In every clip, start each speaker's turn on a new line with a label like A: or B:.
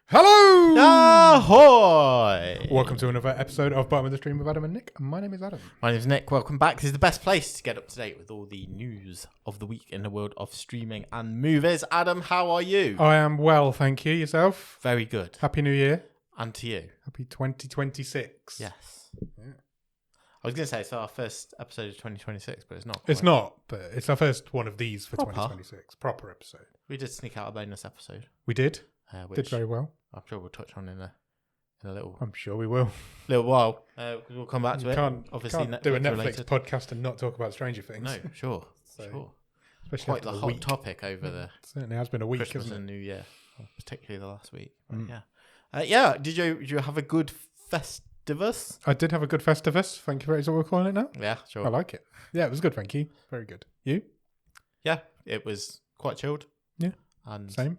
A: Hello!
B: Ahoy!
A: Welcome to another episode of Bottom of the Stream with Adam and Nick. My name is Adam.
B: My name is Nick. Welcome back. This is the best place to get up to date with all the news of the week in the world of streaming and movies. Adam, how are you?
A: I am well, thank you. Yourself?
B: Very good.
A: Happy New Year.
B: And to you.
A: Happy 2026.
B: Yes. Yeah. I was going to say it's our first episode of 2026, but it's not.
A: It's not, but it's our first one of these for
B: Proper.
A: 2026. Proper episode.
B: We did sneak out a bonus episode.
A: We did.
B: Which
A: Did very well.
B: I'm sure we'll touch on in a little
A: I'm sure we will.
B: while. We'll come back to it.
A: Obviously, can't do a Netflix related podcast and not talk about Stranger Things.
B: No, sure.
A: Sure.
B: Especially quite the hot topic over the
A: certainly has been a week,
B: Christmas
A: hasn't
B: and
A: it?
B: New Year, particularly the last week. Yeah. Did you have a good Festivus?
A: I did have a good Festivus. Thank you very much. Is that what we're calling it now?
B: Yeah, sure.
A: I like it. Yeah, it was good. Thank you. Very good. You?
B: Yeah, it was quite chilled.
A: Yeah.
B: And
A: same.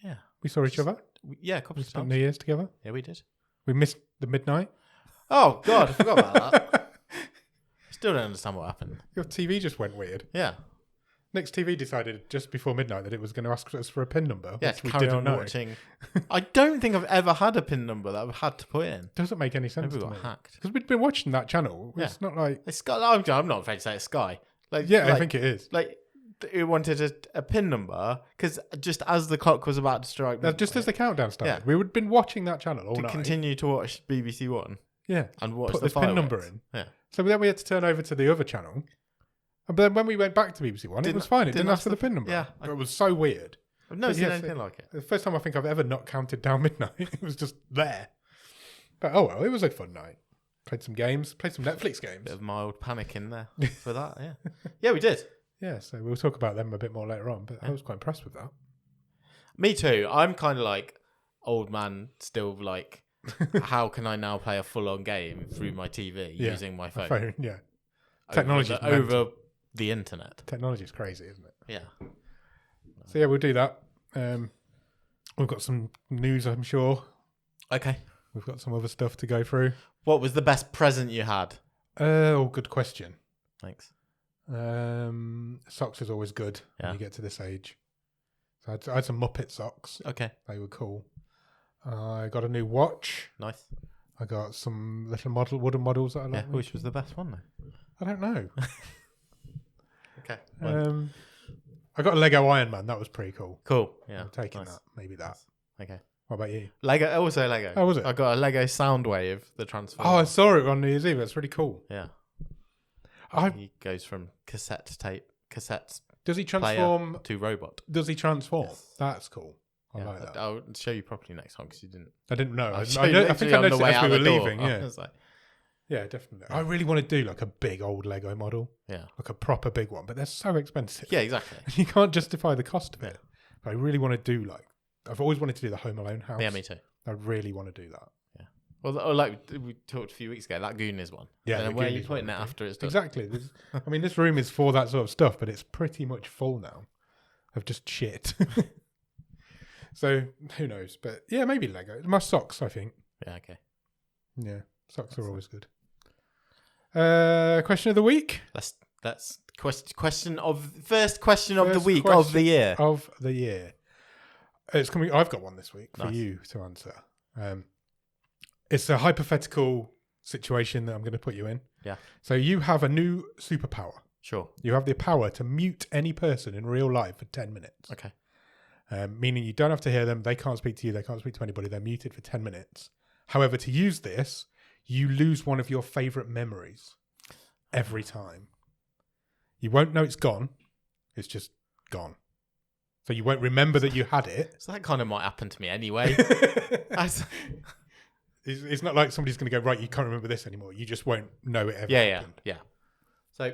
B: Yeah.
A: We saw each other.
B: A couple
A: We
B: of
A: spent
B: times.
A: New Year's together.
B: Yeah, we did.
A: We missed the midnight.
B: Oh God, I forgot about that. Still don't understand what happened.
A: Your TV just went weird.
B: Yeah.
A: Nick's TV decided just before midnight that it was going to ask us for a PIN number.
B: Yeah,
A: which we
B: carry
A: didn't
B: on
A: know.
B: watching. I don't think I've ever had a PIN number that I've had to put in.
A: Doesn't make any sense
B: Maybe
A: to
B: we
A: me.
B: got hacked.
A: Because we'd been watching that channel.
B: Yeah.
A: It's not like...
B: It's Sky. I'm not afraid to say it's Sky.
A: I
B: Like,
A: think it is.
B: Like, it wanted a PIN number because just as the clock was about to strike,
A: Just as the countdown started.
B: Yeah.
A: We had been watching that channel all
B: to
A: night.
B: continue to watch BBC One.
A: Yeah.
B: And watch
A: Put
B: the
A: the PIN number
B: fireworks.
A: in.
B: Yeah.
A: So then we had to turn over to the other channel. But then when we went back to BBC One, it was fine. It didn't ask for the PIN number.
B: Yeah.
A: It was so weird.
B: I've never
A: But
B: seen
A: yes,
B: anything like it.
A: The first time I think I've ever not counted down midnight. It was just there. But oh well, it was a fun night. Played some games. Played some Netflix games.
B: Bit of mild panic in there for that, yeah. Yeah, we did.
A: Yeah, so we'll talk about them a bit more later on. But I was quite impressed with that.
B: Me too. I'm kind of like old man still like, how can I now play a full-on game through my TV using my phone?
A: Yeah. Technology
B: over the internet.
A: Technology is crazy, isn't it?
B: Yeah.
A: So yeah, we'll do that. We've got some news, I'm sure.
B: Okay.
A: We've got some other stuff to go through.
B: What was the best present you had?
A: Good question.
B: Thanks.
A: Socks is always good when you get to this age. So I had some Muppet socks.
B: Okay.
A: They were cool. I got a new watch.
B: Nice.
A: I got some little wooden models that I like.
B: Which was the best one though?
A: I don't know.
B: Okay.
A: I got a Lego Iron Man. That was pretty cool.
B: Cool. Yeah.
A: I'm taking
B: nice.
A: that. Maybe that.
B: Okay.
A: What about you?
B: Lego. Also Lego.
A: Oh, was it?
B: I got a Lego Soundwave, the Transformer.
A: Oh, I saw it on New Year's Eve. That's really cool.
B: Yeah.
A: I
B: He goes from cassettes
A: Does he transform?
B: player to robot.
A: Does he transform?
B: Yes.
A: That's cool. I
B: Yeah,
A: like that.
B: I'll show you properly next time because you didn't.
A: I didn't know.
B: I'll
A: I
B: show you
A: think I
B: literally on
A: noticed
B: the way
A: it as
B: out
A: we were
B: the door.
A: leaving.
B: I
A: Yeah,
B: was like,
A: yeah, definitely. I really want to do like a big old Lego model,
B: yeah.
A: like a proper big one, but they're so expensive.
B: Yeah, exactly.
A: You can't justify the cost of it. But I really want to do like. I've always wanted to do the Home Alone house.
B: Yeah, me too.
A: I really want to do that.
B: Yeah. Well, like we talked a few weeks ago, that Goonies one.
A: Yeah,
B: And
A: the
B: where are you
A: Goonies
B: putting
A: one,
B: it
A: yeah.
B: after it's done?
A: Exactly. I mean, this room is for that sort of stuff, but it's pretty much full now of just shit. So who knows? But yeah, maybe Lego. My socks, I think.
B: Yeah, okay.
A: Yeah, socks are always good. Question of the week.
B: That's question of the week
A: question
B: of the year.
A: Of the year. It's coming. I've got one this week for
B: Nice.
A: you to answer. It's a hypothetical situation that I'm going to put you in.
B: Yeah.
A: So you have a new superpower.
B: Sure.
A: You have the power to mute any person in real life for 10 minutes.
B: Okay.
A: Meaning you don't have to hear them. They can't speak to you. They can't speak to anybody. They're muted for 10 minutes. However, to use this, you lose one of your favorite memories every time. You won't know it's gone. It's just gone. So you won't remember that you had it.
B: So that kind of might happen to me anyway.
A: It's not like somebody's going to go, right, you can't remember this anymore. You just won't know it ever happened.
B: Yeah. So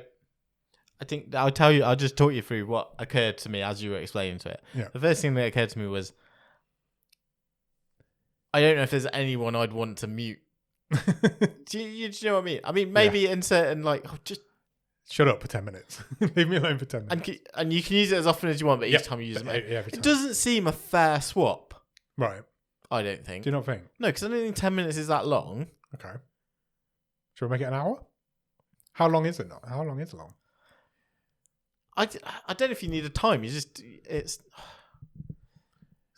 B: I think I'll just talk you through what occurred to me as you were explaining to it.
A: Yeah.
B: The first thing that occurred to me was, I don't know if there's anyone I'd want to mute. do you know what I mean? I mean, maybe in certain, like, just...
A: Shut up for 10 minutes. Leave me alone for 10 minutes.
B: And you can use it as often as you want, but each time you use it...
A: every time.
B: It doesn't seem a fair swap,
A: Right.
B: I don't think.
A: Do you not think?
B: No, because I don't think 10 minutes is that long.
A: Okay. Shall we make it an hour? How long is it not? How long is long?
B: I don't know if you need a time. It's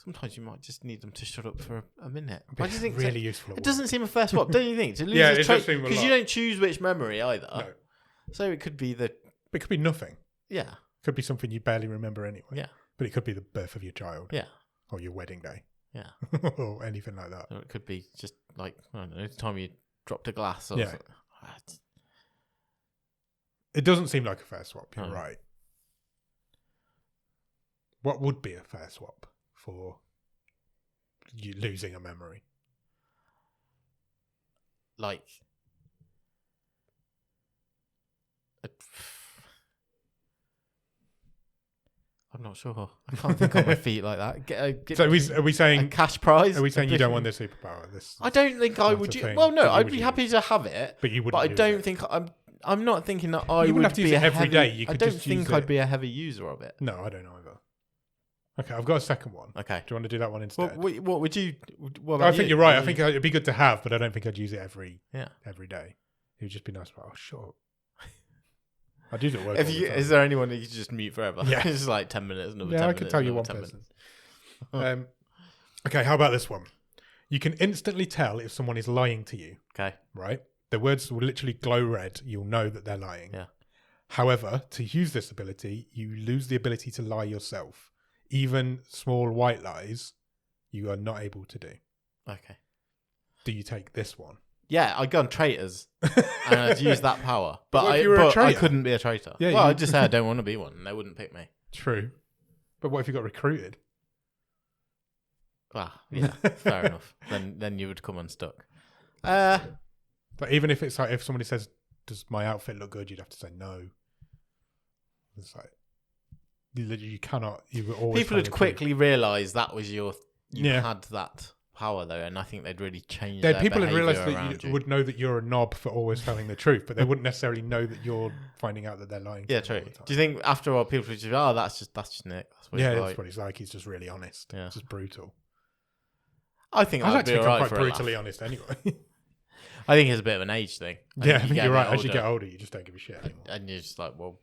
B: sometimes you might just need them to shut up for a minute.
A: Why do you think really useful?
B: It doesn't seem a fair swap, don't you think? To lose
A: it does seem a lot.
B: because you don't choose which memory either.
A: No.
B: So it could be
A: It could be nothing.
B: Yeah.
A: It could be something you barely remember anyway.
B: Yeah.
A: But it could be the birth of your child.
B: Yeah.
A: Or your wedding day.
B: Yeah.
A: Or anything like that.
B: Or it could be just like, I don't know, the time you dropped a glass or something.
A: It doesn't seem like a fair swap. You're
B: No.
A: right. What would be a fair swap for you losing a memory?
B: Like, I'm not sure. I can't think on my feet like that.
A: So are we saying
B: a cash prize?
A: Are we saying you don't want this superpower?
B: I don't think I would. Well, no, I'd be happy to have it,
A: but you wouldn't.
B: But I don't think I'm not thinking that I would
A: have to
B: be
A: use it every
B: heavy,
A: day. You
B: I
A: could
B: don't
A: just
B: think
A: use
B: I'd
A: it.
B: be a heavy user of it.
A: No, I don't either. Okay, I've got a second one.
B: Okay.
A: Do you want to do that one instead?
B: What would you? What
A: I
B: about
A: think
B: you?
A: you're right. I think it'd be good to have, but I don't think I'd use it every day. It would just be nice. Oh, sure. I do it at work.
B: Is there anyone that you could just mute forever?
A: Yeah.
B: It's just like 10 minutes. Another 10
A: I
B: minutes,
A: could tell you one
B: 10
A: person.
B: minutes.
A: Okay, how about this one? You can instantly tell if someone is lying to you.
B: Okay.
A: Right? Their words will literally glow red. You'll know that they're lying.
B: Yeah.
A: However, to use this ability, you lose the ability to lie yourself. Even small white lies, you are not able to do.
B: Okay.
A: Do you take this one?
B: Yeah, I'd go on traitors and I'd use that power. But, I couldn't be a traitor.
A: Yeah,
B: I'd just say I don't want to be one and they wouldn't pick me.
A: True. But what if you got recruited?
B: Well, yeah, fair enough. Then you would come unstuck.
A: But even if it's like, if somebody says, does my outfit look good? You'd have to say no. It's like, you cannot, you were always...
B: People would quickly realise that was you
A: Yeah.
B: had that power though, and I think they'd really change
A: People would realise
B: behaviour
A: that
B: around
A: you would know that you're a knob for always telling the truth, but they wouldn't necessarily know that you're finding out that they're lying.
B: Yeah, true. Do you think after a while people would just go, that's just Nick. That's what he's like.
A: That's what he's like. He's just really honest.
B: Yeah.
A: It's just brutal.
B: I think
A: I like
B: that'd
A: to
B: be
A: think
B: alright
A: I'm
B: for
A: quite
B: a laugh.
A: brutally honest anyway.
B: I think it's a bit of an age thing.
A: I think you're right. As you get older, you just don't give a shit anymore.
B: And you're just like, well,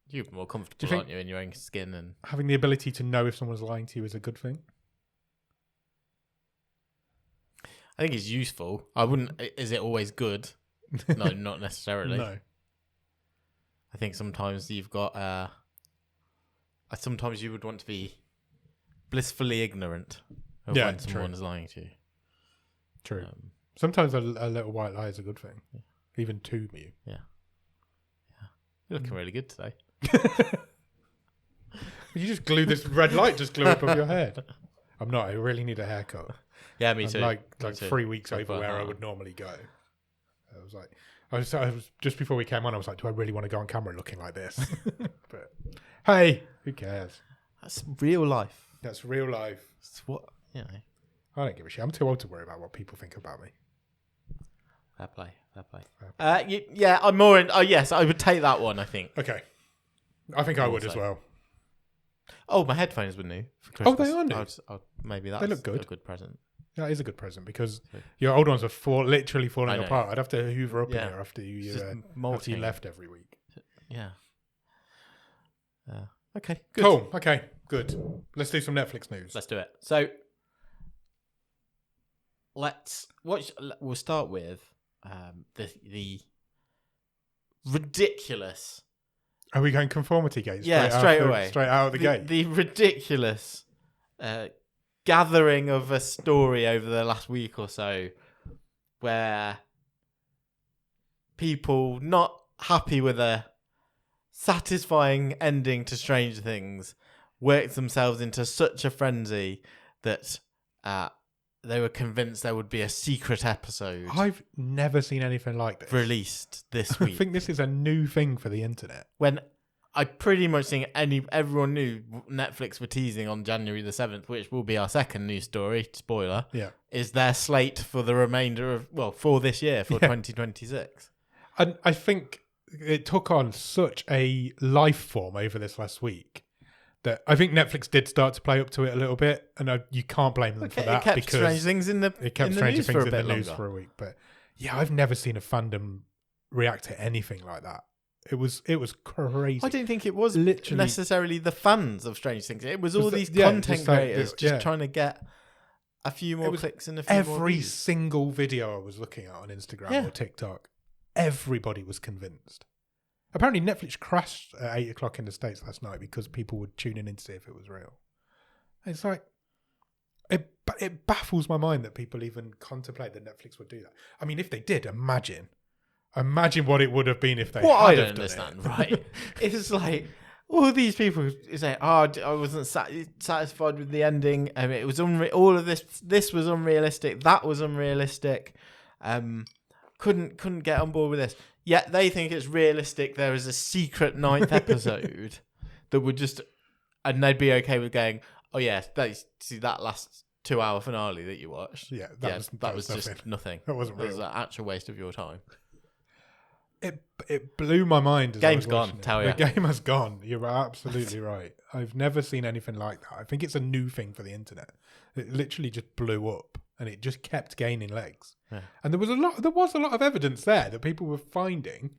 B: you're more comfortable, aren't you, in your own skin? And
A: having the ability to know if someone's lying to you is a good thing?
B: I think it's useful. I wouldn't. Is it always good? No, not necessarily.
A: No.
B: I think sometimes you've got. Sometimes you would want to be blissfully ignorant of when someone is lying to you.
A: True. Sometimes a little white lie is a good thing, even to you.
B: Yeah. You're looking really good today.
A: You just glue this red light, just glue up on your head. I'm not. I really need a haircut.
B: Yeah, me too.
A: Like 3 weeks over where I would normally go. I was just before we came on. I was like, do I really want to go on camera looking like this? But hey, who cares?
B: That's real life.
A: That's real life.
B: It's what
A: I don't give a shit. I'm too old to worry about what people think about me.
B: Fair play. Yeah, I'm more in. Yes, I would take that one. I think.
A: Okay, I think I would as well.
B: Oh, my headphones were new for
A: Oh,
B: Christmas.
A: they are new.
B: Maybe that's
A: They look good.
B: a good present.
A: That is a good present because your old ones are literally falling apart. I'd have to hoover up in here after you left every week.
B: Yeah. Okay. Good.
A: Cool. Okay. Good. Let's do some Netflix news.
B: Let's do it. So we'll start with the ridiculous.
A: Are we going Conformity Gate?
B: Straight away.
A: Straight out of the gate.
B: The ridiculous gathering of a story over the last week or so where people not happy with a satisfying ending to Stranger Things worked themselves into such a frenzy that they were convinced there would be a secret episode.
A: I've never seen anything like this
B: released this week.
A: I think this is a new thing for the internet.
B: When I pretty much think everyone knew Netflix were teasing on January the 7th, which will be our second news story, spoiler, is their slate for the remainder of, for this year, for 2026.
A: And I think it took on such a life form over this last week that I think Netflix did start to play up to it a little bit, and you can't blame them for that.
B: It kept
A: because
B: Stranger Things in the news
A: for a week. But yeah, I've never seen a fandom react to anything like that It was crazy.
B: I didn't think it was
A: Literally
B: necessarily the fans of Stranger Things. It was all these
A: yeah,
B: content
A: just like,
B: creators just trying to get a few more clicks and a few more
A: every
B: views.
A: single video I was looking at on Instagram or TikTok, everybody was convinced. Apparently Netflix crashed at 8 o'clock in the States last night because people were tuning in to see if it was real. It's like, it baffles my mind that people even contemplate that Netflix would do that. I mean, if they did, imagine what it would have been if they had
B: I
A: have
B: don't
A: done
B: understand,
A: it.
B: right? It's like all these people say, "Oh, I wasn't satisfied with the ending. It was all of this was unrealistic. That was unrealistic. Couldn't get on board with this." Yet they think it's realistic. There is a secret 9th episode that would just, and they'd be okay with going, "Oh yeah, see that last 2-hour finale that you watched.
A: Yeah, that was
B: just nothing.
A: That wasn't real.
B: It was an actual waste of your time."
A: It blew my mind. As I was
B: Game's gone,
A: watching it.
B: tell ya.
A: The game has gone. You're absolutely right. I've never seen anything like that. I think it's a new thing for the internet. It literally just blew up, and it just kept gaining legs.
B: Yeah.
A: And there was a lot of evidence there that people were finding,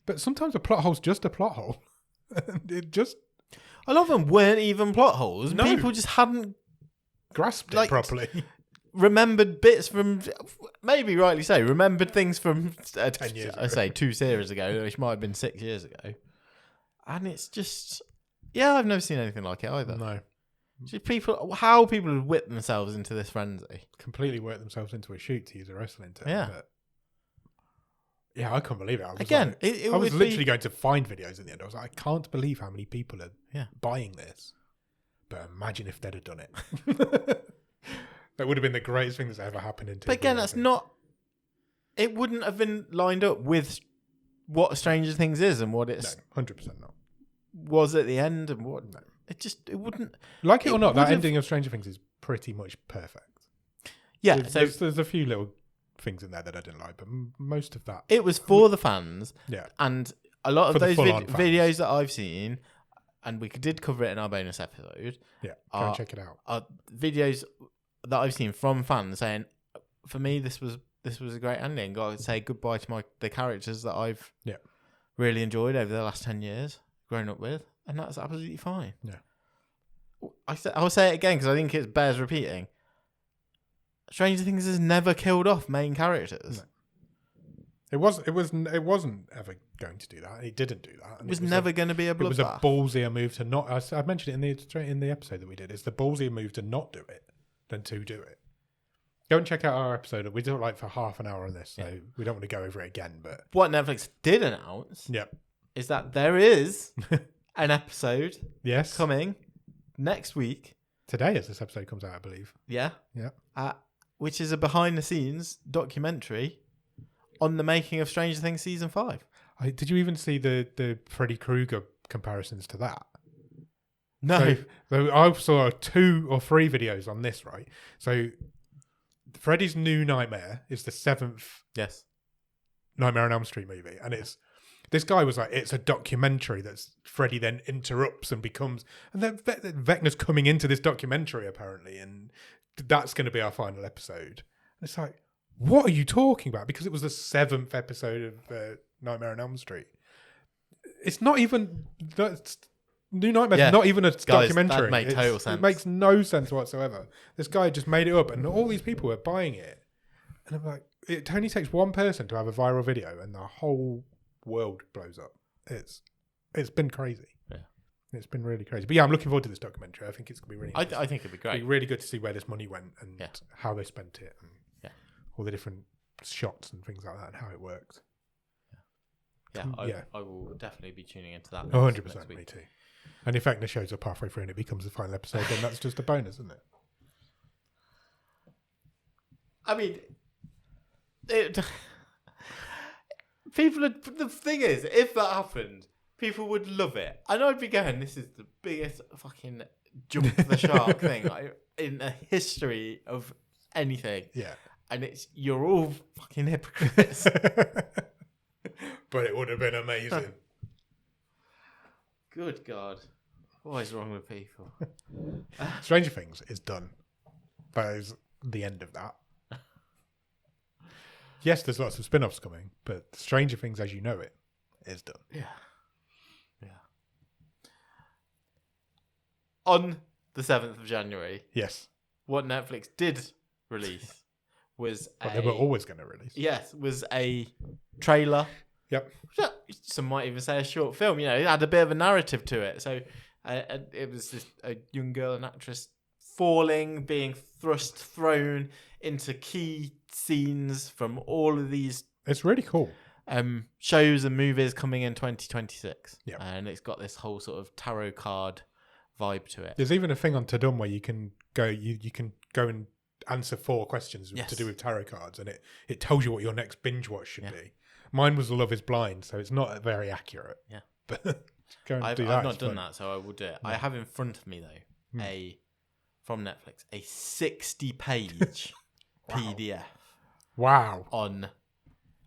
A: but sometimes a plot hole's just a plot hole. And it just
B: A lot of them weren't even plot holes.
A: No.
B: People just hadn't
A: grasped it properly.
B: remembered bits from, maybe rightly so, remembered things from
A: 10 years ago.
B: I say 2 series ago, which might have been 6 years ago. And it's just, I've never seen anything like it either.
A: No.
B: Just how people would whip themselves into this frenzy.
A: Completely worked themselves into a shoot, to use a wrestling term.
B: Yeah.
A: But yeah, I couldn't believe it. I was
B: Again,
A: like, I was literally going to find videos in the end. I was like, I can't believe how many people are buying this. But imagine if they'd have done it. That would have been the greatest thing that's ever happened in TV.
B: But again, that's not, it wouldn't have been lined up with what Stranger Things is and what it's
A: No, 100% not.
B: was at the end and what.
A: No.
B: It wouldn't.
A: Like it or not, that ending of Stranger Things is pretty much perfect.
B: Yeah,
A: there's a few little things in there that I didn't like, but most of that.
B: It was for the fans.
A: Yeah.
B: And a lot
A: For
B: of
A: the
B: those
A: full-on fans.
B: videos that I've seen, and we did cover it in our bonus episode,
A: Yeah, go and check it out.
B: are videos that I've seen from fans saying, for me, this was a great ending. I would say goodbye to the characters that I've really enjoyed over the last 10 years, grown up with, and that's absolutely fine.
A: Yeah.
B: I'll say it again because I think it bears repeating. Stranger Things has never killed off main characters.
A: No. It wasn't ever going to do that. It didn't do that.
B: It was never going to be a bloodbath.
A: It was a ballsier move to not. I mentioned it in the episode that we did. It's the ballsier move to not do it than to do it. Go and check out our episode. We did it like for half an hour on this, so we don't want to go over it again. But
B: what Netflix did announce, is that there is an episode, coming next week.
A: Today, as this episode comes out, I believe.
B: Yeah.
A: Yeah.
B: Which is a behind-the-scenes documentary on the making of Stranger Things season 5.
A: Did you even see the Freddy Krueger comparisons to that?
B: No.
A: So I saw 2 or 3 videos on this, right? So Freddy's New Nightmare is the 7th Nightmare on Elm Street movie. And this guy was like, it's a documentary that's Freddy then interrupts and becomes... And then Vecna's coming into this documentary, apparently, and that's going to be our final episode. And it's like, what are you talking about? Because it was the 7th episode of Nightmare on Elm Street. It's not even... New Nightmare's not even a documentary.
B: That makes total sense.
A: It makes no sense whatsoever. This guy just made it up, and all these people are buying it. And I'm like, it only takes one person to have a viral video, and the whole world blows up. It's been crazy. Yeah, it's been really crazy. But yeah, I'm looking forward to this documentary. I think it's gonna be really.
B: I think it'd be great.
A: It'd be really good to see where this money went and how they spent it, and all the different shots and things like that, and how it worked.
B: I will definitely be tuning into that.
A: 100%, me too. And if Vecna shows up halfway through and it becomes the final episode, then that's just a bonus, isn't it?
B: I mean, the thing is, if that happened, people would love it. And I'd be going, this is the biggest fucking jump the shark thing in the history of anything.
A: Yeah.
B: And you're all fucking hypocrites.
A: But it would have been amazing.
B: Good God. What is wrong with people?
A: Stranger Things is done. That is the end of that. Yes, there's lots of spin-offs coming, but Stranger Things as you know it is done.
B: Yeah. On the 7th of January,
A: Yes.
B: what Netflix did release was
A: But they were always going to release.
B: Yes, was a trailer.
A: Yep.
B: Some might even say a short film. You know, it had a bit of a narrative to it. So it was just a young girl, an actress, falling, being thrown into key scenes from all of these.
A: It's really cool.
B: Shows and movies coming in 2026.
A: Yeah.
B: And it's got this whole sort of tarot card vibe to it.
A: There's even a thing on Tudum where you can go and answer 4 questions to do with tarot cards, and it tells you what your next binge watch should be. Mine was Love is Blind, so it's not very accurate.
B: Yeah.
A: But go and
B: I've
A: do that.
B: not done that, so I will do it. I have in front of me, though, from Netflix, a 60-page PDF.
A: Wow.
B: On...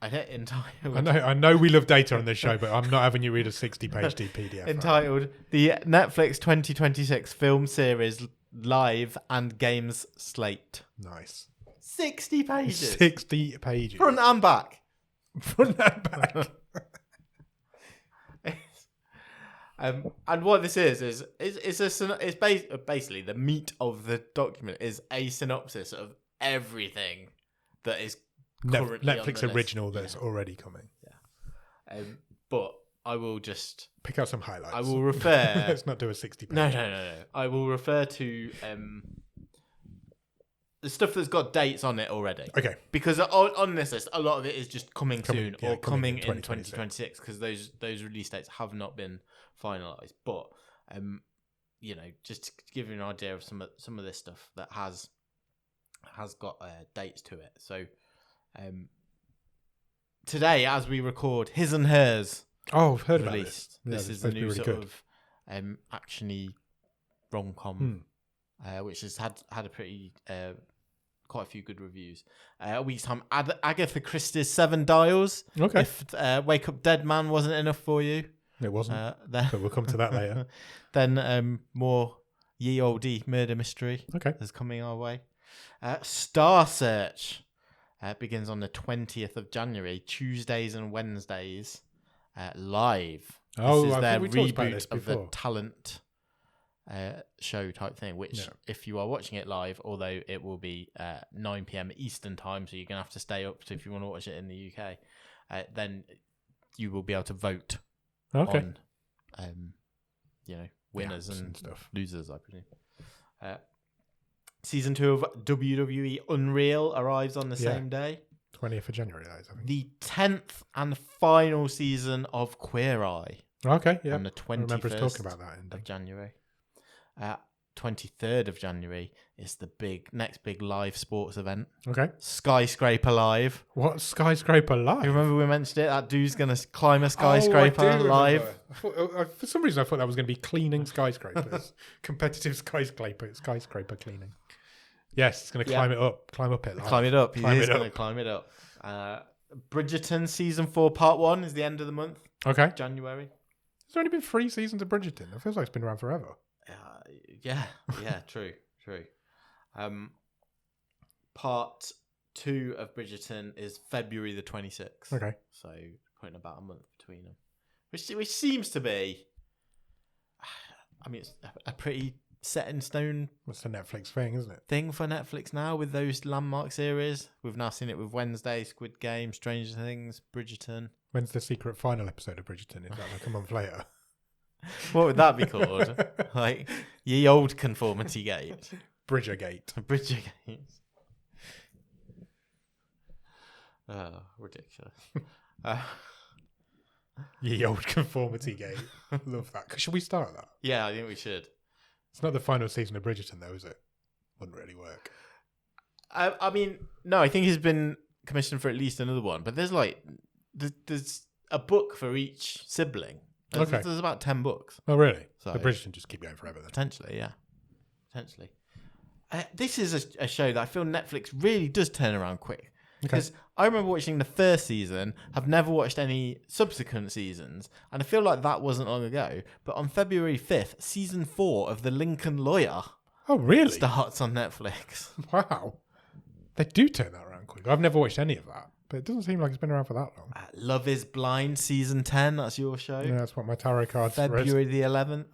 A: I know we love data on this show, but I'm not having you read a 60-page PDF.
B: Entitled The Netflix 2026 Film Series Live and Games Slate.
A: Nice.
B: 60 pages.
A: 60 pages.
B: Front and back.
A: Front and back.
B: And what this is basically the meat of the document is a synopsis of everything that is currently
A: Netflix
B: on the
A: original
B: list.
A: that's already coming.
B: Yeah. But I will just
A: pick out some highlights.
B: I will refer.
A: Let's not do a 60 page.
B: No. I will refer to the stuff that's got dates on it already.
A: Okay.
B: Because on this list, a lot of it is just coming soon or coming in 2026 because those release dates have not been finalised. But just to give you an idea of some of this stuff that has got dates to it. So today, as we record, His and Hers.
A: Oh, I've heard
B: released.
A: about this. Yeah,
B: this is the new sort of actiony rom-com, which has had a pretty quite a few good reviews. A week's time, Agatha Christie's 7 Dials.
A: Okay.
B: If Wake Up Dead Man wasn't enough for you,
A: it wasn't.
B: Then,
A: but we'll come to that later.
B: Then more Ye Olde Murder Mystery.
A: Okay.
B: Is coming our way. Star Search begins on the 20th of January, Tuesdays and Wednesdays, live. This is their reboot of the talent show type thing, which if you are watching it live, although it will be 9 p.m. Eastern time, so you're going to have to stay up if you want to watch it in the UK, then you will be able to vote on winners and stuff, losers, I presume. Season 2 of WWE Unreal arrives on the same day.
A: 20th of January, that is, I think.
B: The 10th and final season of Queer Eye.
A: Okay, yeah.
B: On the 21st
A: talking about that
B: of January. 23rd of January is the next big live sports event.
A: Okay.
B: Skyscraper Live.
A: What? Skyscraper Live?
B: You remember we mentioned it? That dude's going to climb a skyscraper live.
A: For some reason, I thought that was going to be cleaning skyscrapers. Competitive skyscraper cleaning. Yes, it's going to climb it up it. Live.
B: Climb it up. He's going to climb it up. Bridgerton Season 4 Part 1 is the end of the month.
A: Okay.
B: January.
A: There's only been 3 seasons of Bridgerton. It feels like it's been around forever.
B: Yeah, true. Part 2 of Bridgerton is February the 26th.
A: Okay.
B: So putting about a month between them. Which seems to be, I mean, it's a pretty set in stone.
A: That's the Netflix thing, isn't it?
B: Thing for Netflix now with those landmark series. We've now seen it with Wednesday, Squid Game, Stranger Things, Bridgerton.
A: When's the secret final episode of Bridgerton? Is that like a month later?
B: What would that be called? Like Ye Old Conformity Gate.
A: Bridgergate.
B: Bridgergate. Oh, ridiculous.
A: Ye Old Conformity Gate. Love that. Should we start that?
B: Yeah, I think we should.
A: It's not the final season of Bridgerton, though, is it? Wouldn't really work.
B: I mean, no, I think he's been commissioned for at least another one. But there's a book for each sibling. There's about 10 books.
A: Oh, really? So the Bridgerton just keep going forever then?
B: Potentially, yeah. Potentially. This is a show that I feel Netflix really does turn around quick. Because I remember watching the first season, have never watched any subsequent seasons, and I feel like that wasn't long ago. But on February 5th, season 4 of The Lincoln Lawyer starts on Netflix.
A: Wow. They do turn that around quick. I've never watched any of that. but it doesn't seem like it's been around for that long.
B: Love is Blind season 10. That's your show.
A: Yeah, that's what my tarot cards
B: February the 11th.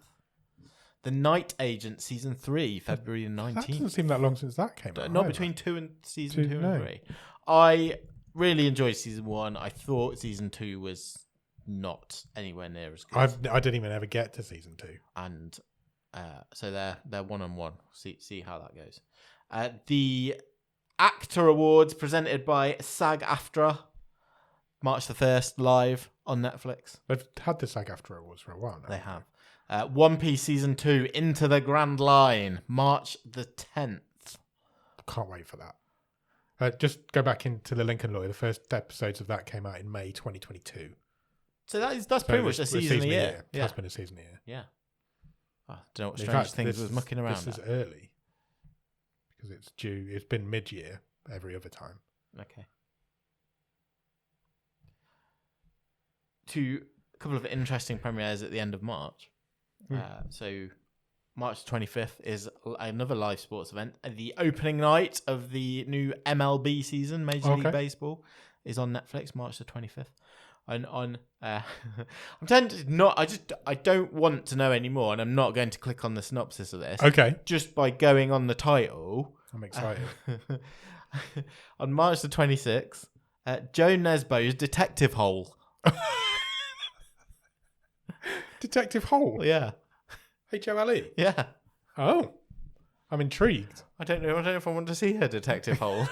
B: The Night Agent season 3, February the 19th.
A: That doesn't seem that long since that came out.
B: Not
A: either.
B: between season 2 and 3. I really enjoyed season 1. I thought season 2 was not anywhere near as good.
A: I didn't even ever get to season 2.
B: And so they're 1-on-1. See how that goes. The Actor Awards presented by SAG-AFTRA, March the 1st, live on Netflix.
A: They've had the SAG-AFTRA Awards for a while now.
B: They have. One Piece season 2, Into the Grand Line, March the 10th.
A: Can't wait for that. Just go back into the Lincoln Lawyer. The first episodes of that came out in May 2022.
B: So that's pretty much a season a year.
A: It has been a season a year.
B: Yeah. I don't know what
A: In
B: Strange
A: fact,
B: Things was mucking around.
A: This is early because it's due. It's been mid-year every other time.
B: Okay. A couple of interesting premieres at the end of March. So March 25th is another live sports event. The opening night of the new MLB season, Major League Baseball, is on Netflix, March the 25th. And I'm tempted not. I don't want to know anymore, and I'm not going to click on the synopsis of this.
A: Okay.
B: Just by going on the title.
A: I'm excited.
B: On March the 26th, Joe Nesbø's Detective Hole.
A: Detective Hole?
B: Yeah.
A: HOLE?
B: Yeah.
A: Oh. I'm intrigued.
B: I don't know if I want to see her Detective Hole.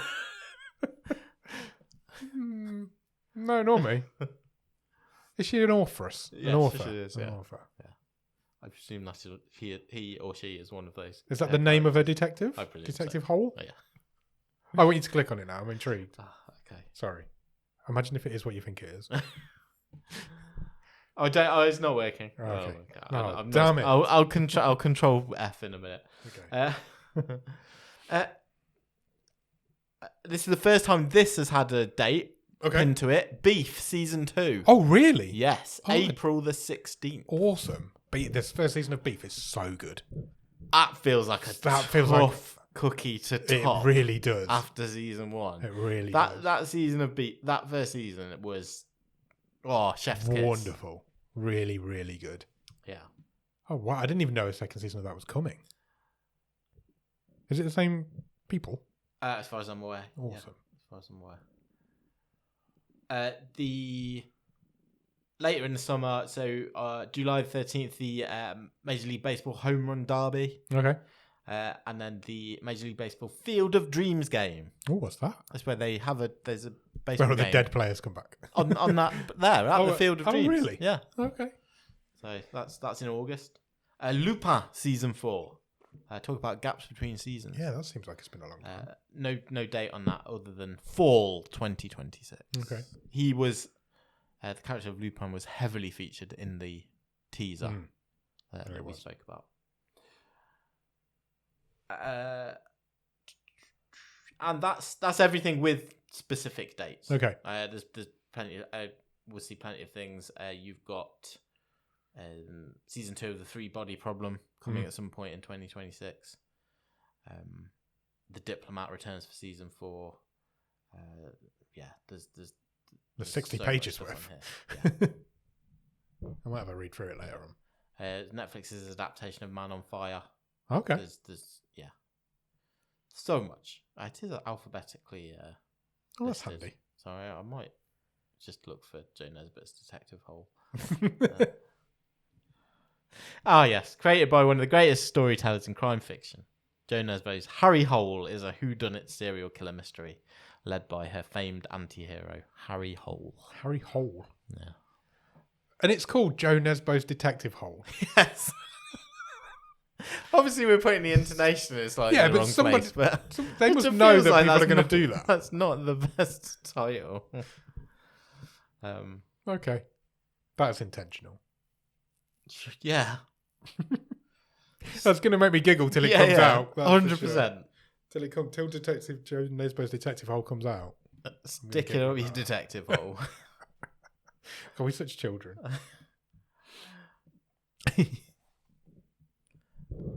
A: No, nor me. Is she an authoress?
B: Yes,
A: an author?
B: she is,
A: An
B: yeah.
A: author.
B: Yeah. I presume that he or she is one of those.
A: Is that the name of a detective?
B: I presume
A: Detective
B: so.
A: Hole?
B: Oh, yeah.
A: I want you to click on it now. I'm intrigued.
B: Okay.
A: Sorry. Imagine if it is what you think it is.
B: It's not working.
A: Oh, okay.
B: I'm
A: damn it.
B: I'll control F in a minute.
A: Okay.
B: This is the first time this has had a date into it. Beef season 2.
A: Oh, really?
B: Yes, April the 16th.
A: Awesome. This first season of Beef is so good.
B: That feels like a tough cookie to top.
A: It really does.
B: After season 1.
A: It really does.
B: That season of Beef, that first season was chef's kiss.
A: Wonderful. Really, really good.
B: Yeah.
A: Oh, wow. I didn't even know a second season of that was coming. Is it the same people?
B: As far as I'm aware.
A: Awesome.
B: Yeah, as far as I'm aware. The later in the summer, so July 13th, the Major League Baseball Home Run Derby.
A: Okay.
B: And then the Major League Baseball Field of Dreams game.
A: Oh, what's that?
B: That's where there's a baseball
A: Where
B: game.
A: the dead players come back.
B: on that the Field of Dreams.
A: Oh, really?
B: Yeah.
A: Okay.
B: So that's in August. Lupin season 4. Talk about gaps between seasons.
A: Yeah, that seems like it's been a long time.
B: No date on that other than fall 2026.
A: Okay.
B: He was the character of Lupin was heavily featured in the teaser that we spoke about. And that's everything with specific dates.
A: Okay.
B: There's plenty. We'll see plenty of things. You've got season 2 of the 3 Body Problem coming at some point in 2026. The Diplomat returns for season 4. There's
A: 60
B: so
A: pages
B: much
A: worth.
B: on here.
A: I might have a read through it later on.
B: Netflix's adaptation of Man on Fire.
A: Okay.
B: There's so much. It is alphabetically.
A: That's
B: listed.
A: handy.
B: So I might just look for Joe Nesbø's Detective Hole. Yes, created by one of the greatest storytellers in crime fiction. Joe Nesbø's Harry Hole is a whodunit serial killer mystery led by her famed anti-hero, Harry Hole.
A: Harry Hole.
B: Yeah.
A: And it's called Joe Nesbø's Detective Hole.
B: Yes. Obviously, we're putting the intonation in the wrong place, but
A: they must know that people are going to do that.
B: That's not the best title.
A: Okay. That's intentional.
B: Yeah.
A: That's going to make me giggle till it comes out.
B: 100%.
A: Till Detective Joe Nesbø's Detective Hole comes out.
B: Stick it up your detective hole.
A: Are we such children?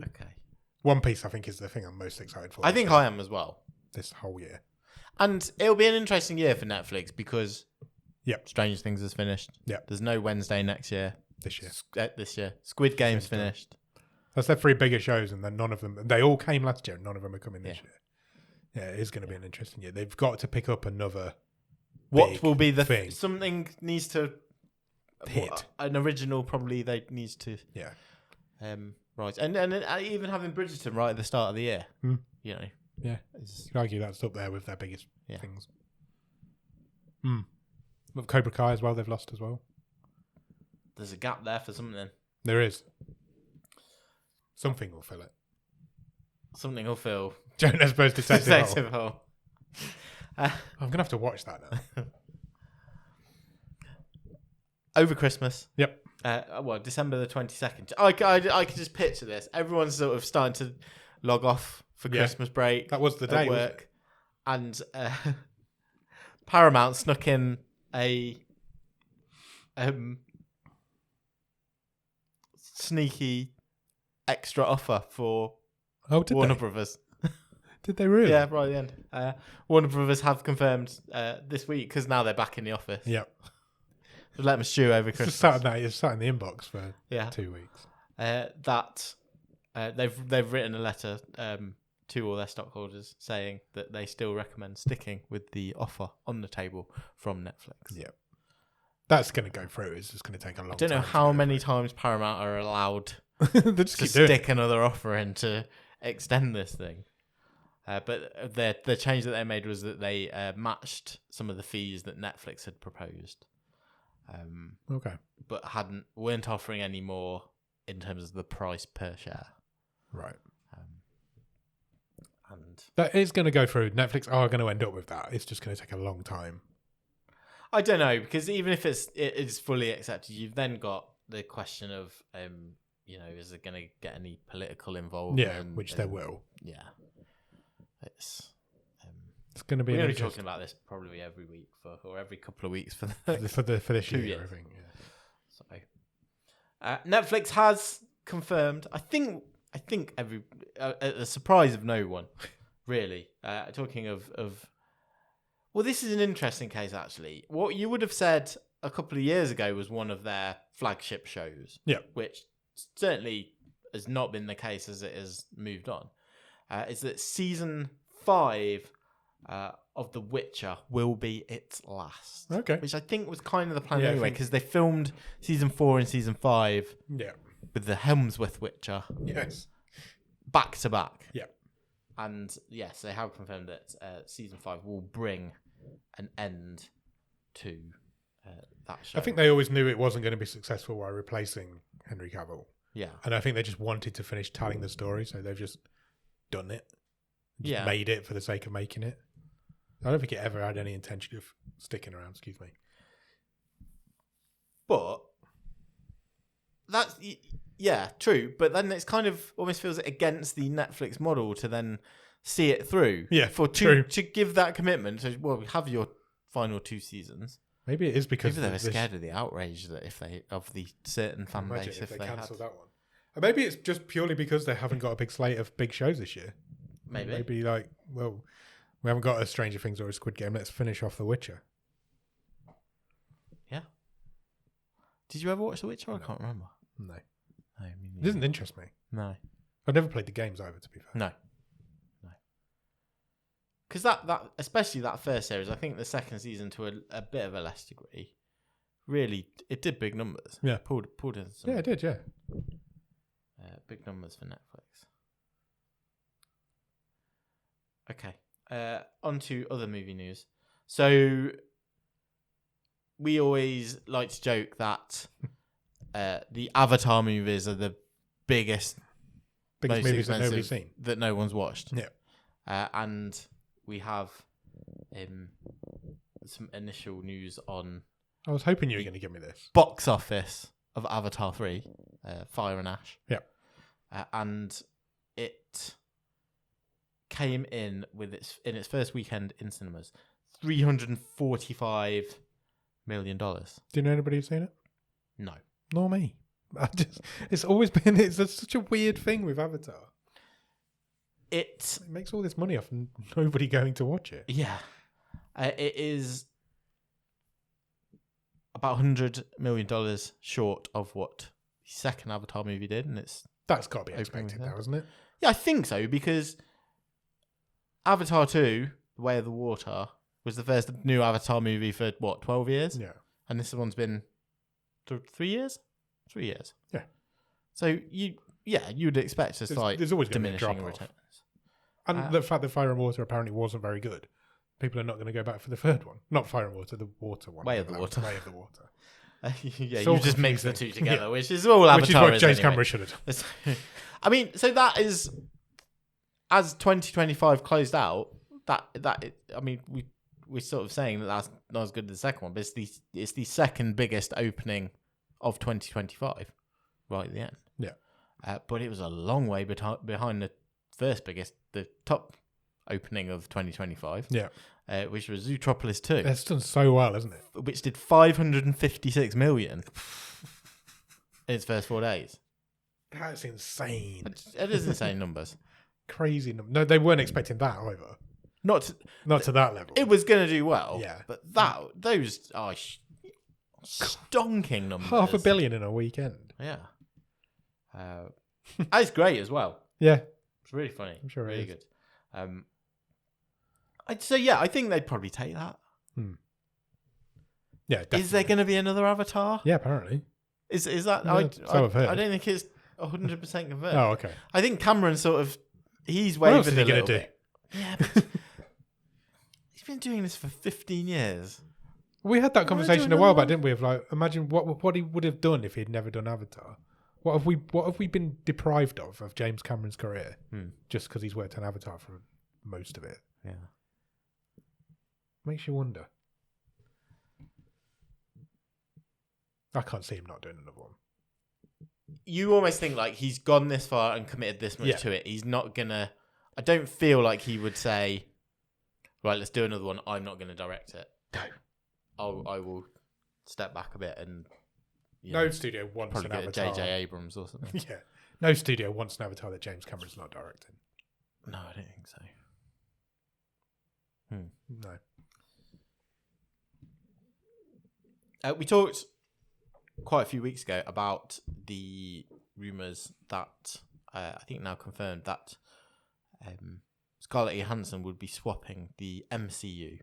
B: Okay.
A: One Piece, I think, is the thing I'm most excited for.
B: I think I am as well.
A: This whole year.
B: And it'll be an interesting year for Netflix because
A: Yep.
B: Stranger Things is finished.
A: Yep.
B: There's no Wednesday next year.
A: This year.
B: This year. Squid Game's finished.
A: That's their 3 bigger shows, and then none of them. They all came last year, and none of them are coming this
B: Yeah.
A: year. Yeah, it is going to be an interesting year. They've got to pick up another.
B: What
A: big
B: will be the
A: thing?
B: something needs to
A: Hit.
B: an original probably they needs to
A: Yeah.
B: rise and even having Bridgerton right at the start of the year.
A: Hmm.
B: You know.
A: Yeah.
B: Is,
A: You could argue that's up there with their biggest
B: Yeah.
A: things. But Cobra Kai as well, they've lost as well.
B: there's a gap there for something.
A: There is. Something will fill it.
B: Something will fill.
A: Joe Nesbø's Detective Hole.
B: Hole.
A: I'm going to have to watch that now.
B: Over Christmas.
A: Yep.
B: December the 22nd. I could just picture this. Everyone's sort of starting to log off for
A: Yeah.
B: Christmas break.
A: That was the day,
B: at
A: wasn't
B: work. And Paramount snuck in a sneaky extra offer for
A: Oh, did
B: Warner
A: they?
B: Brothers.
A: Did they really?
B: Yeah, right at the end. Warner Brothers have confirmed this week because now they're back in the office.
A: Yep.
B: So let them stew over
A: It's
B: Christmas.
A: just sat in that. It's sat in the inbox for 2 weeks.
B: They've written a letter to all their stockholders saying that they still recommend sticking with the offer on the table from Netflix.
A: Yep. That's going to go through. It's just going to take a long time.
B: I don't know how many times Paramount are allowed
A: They just
B: to
A: keep doing it.
B: stick another offer in to extend this thing. But the change that they made was that they matched some of the fees that Netflix had proposed.
A: Okay.
B: But weren't offering any more in terms of the price per share.
A: Right.
B: And
A: That is going to go through. Netflix are going to end up with that. It's just going to take a long time.
B: I don't know, because even if it is fully accepted, you've then got the question of, is it going to get any political involvement?
A: Yeah, which there will.
B: Yeah, it's
A: going to be.
B: We're going to be talking about this probably every week or every couple of weeks for
A: this
B: 2
A: year.
B: years.
A: I think. Yeah.
B: So, Netflix has confirmed. I think every a surprise of no one, really. Talking of. Well, this is an interesting case, actually. What you would have said a couple of years ago was one of their flagship shows.
A: Yeah.
B: Which certainly has not been the case as it has moved on. Is that season 5 of The Witcher will be its last.
A: Okay.
B: Which I think was kind of the plan
A: Yeah, I
B: anyway,
A: think-
B: because they filmed season 4 and season 5
A: Yeah.
B: with the Helmsworth Witcher
A: Yes.
B: back to back.
A: Yeah.
B: And yes, they have confirmed that season 5 will bring an end to that show.
A: I think they always knew it wasn't going to be successful by replacing Henry Cavill,
B: Yeah.
A: and I think they just wanted to finish telling the story, so they've just done it. Just made it for the sake of making it. I don't think it ever had any intention of sticking around. Excuse me.
B: But that's true. But then it's kind of almost feels against the Netflix model to then see it through.
A: Yeah,
B: to give that commitment. To, well, we have your final 2 seasons.
A: Maybe it is because
B: Maybe they were scared of the outrage that of the certain fan base
A: if they
B: had.
A: cancel that one. And maybe it's just purely because they haven't got a big slate of big shows this year. Maybe like, well, we haven't got a Stranger Things or a Squid Game. Let's finish off The Witcher.
B: Yeah. Did you ever watch The Witcher? I can't remember.
A: No.
B: It
A: doesn't interest me.
B: No.
A: I've never played the games either, to be fair.
B: No. Because that especially that first series, I think the second season to a bit of a less degree, really it did big numbers.
A: Yeah.
B: Pulled in some
A: Yeah, it did, yeah.
B: big numbers for Netflix. Okay. On to other movie news. So we always like to joke that the Avatar movies are the biggest most
A: movies that
B: expensive
A: nobody's seen.
B: that no one's watched.
A: Yeah.
B: And we have some initial news on
A: I was hoping you were going to give me this.
B: box office of Avatar 3, Fire and Ash.
A: Yeah.
B: And it came in with in its first weekend in cinemas, $345 million.
A: Do you know anybody who's seen it?
B: No.
A: Nor me. It's always been, it's such a weird thing with Avatar.
B: It
A: makes all this money off and nobody going to watch it.
B: Yeah. It is about $100 million short of what the second Avatar movie did, and
A: That's got to be
B: Opening
A: expected
B: weekend.
A: now, isn't it?
B: yeah, I think so, because Avatar 2, The Way of the Water, was the first new Avatar movie for 12 years,
A: Yeah.
B: and this one's been 3 years. 3 years.
A: Yeah.
B: So you would expect a slight
A: There's always going to be a
B: diminishing
A: drop
B: returns.
A: And the fact that Fire and Water apparently wasn't very good, people are not going to go back for the third one. Not Fire and Water, the water one.
B: Way of the Water.
A: Way of the Water.
B: Yeah,
A: It's
B: you
A: all
B: just mix the
A: confusing.
B: two together,
A: Yeah.
B: which is all Avatar
A: Which is what
B: is
A: James
B: anyway.
A: Cameron should have done.
B: I mean, so that is, as 2025 closed out, I mean, we're sort of saying that that's not as good as the second one, but it's the second biggest opening of 2025, right at the end.
A: Yeah.
B: But it was a long way behind the first biggest, the top opening of 2025.
A: Yeah.
B: Which was Zootropolis 2,
A: It's done so well, isn't it?
B: which did 556 million in its first 4 days.
A: That's insane.
B: It is insane numbers.
A: Crazy. No, they weren't expecting that either.
B: Not
A: to that level.
B: It was going to do well.
A: Yeah.
B: But those are stonking numbers.
A: $500 million in a weekend.
B: Yeah. It's great as well.
A: Yeah.
B: It's really funny.
A: I'm sure it
B: really
A: is.
B: good. I think they'd probably take that.
A: Yeah, definitely.
B: Is there going to be another Avatar?
A: Yeah, apparently.
B: Is that?
A: Yeah, so I've heard.
B: I don't think it's 100% confirmed.
A: Oh, okay.
B: I think Cameron he's
A: What else
B: wavered
A: is he
B: a
A: going
B: little
A: to do?
B: bit. Yeah, but he's been doing this for 15 years.
A: We had that conversation
B: doing
A: a while
B: another
A: back, didn't we? Of like, imagine what he would have done if he'd never done Avatar. What have we been deprived of James Cameron's career just because he's worked on Avatar for most of it?
B: Yeah.
A: Makes you wonder. I can't see him not doing another one.
B: You almost think like he's gone this far and committed this much to it. He's not gonna. I don't feel like he would say, "Right, let's do another one." I'm not going to direct it.
A: No.
B: I will step back a bit and.
A: No studio wants
B: probably
A: an
B: get
A: Avatar.
B: J.J. Abrams or something.
A: Yeah. No studio wants an Avatar that James Cameron's not directing.
B: No, I don't think so.
A: No.
B: We talked quite a few weeks ago about the rumours that I think now confirmed that Scarlett Johansson would be swapping the MCU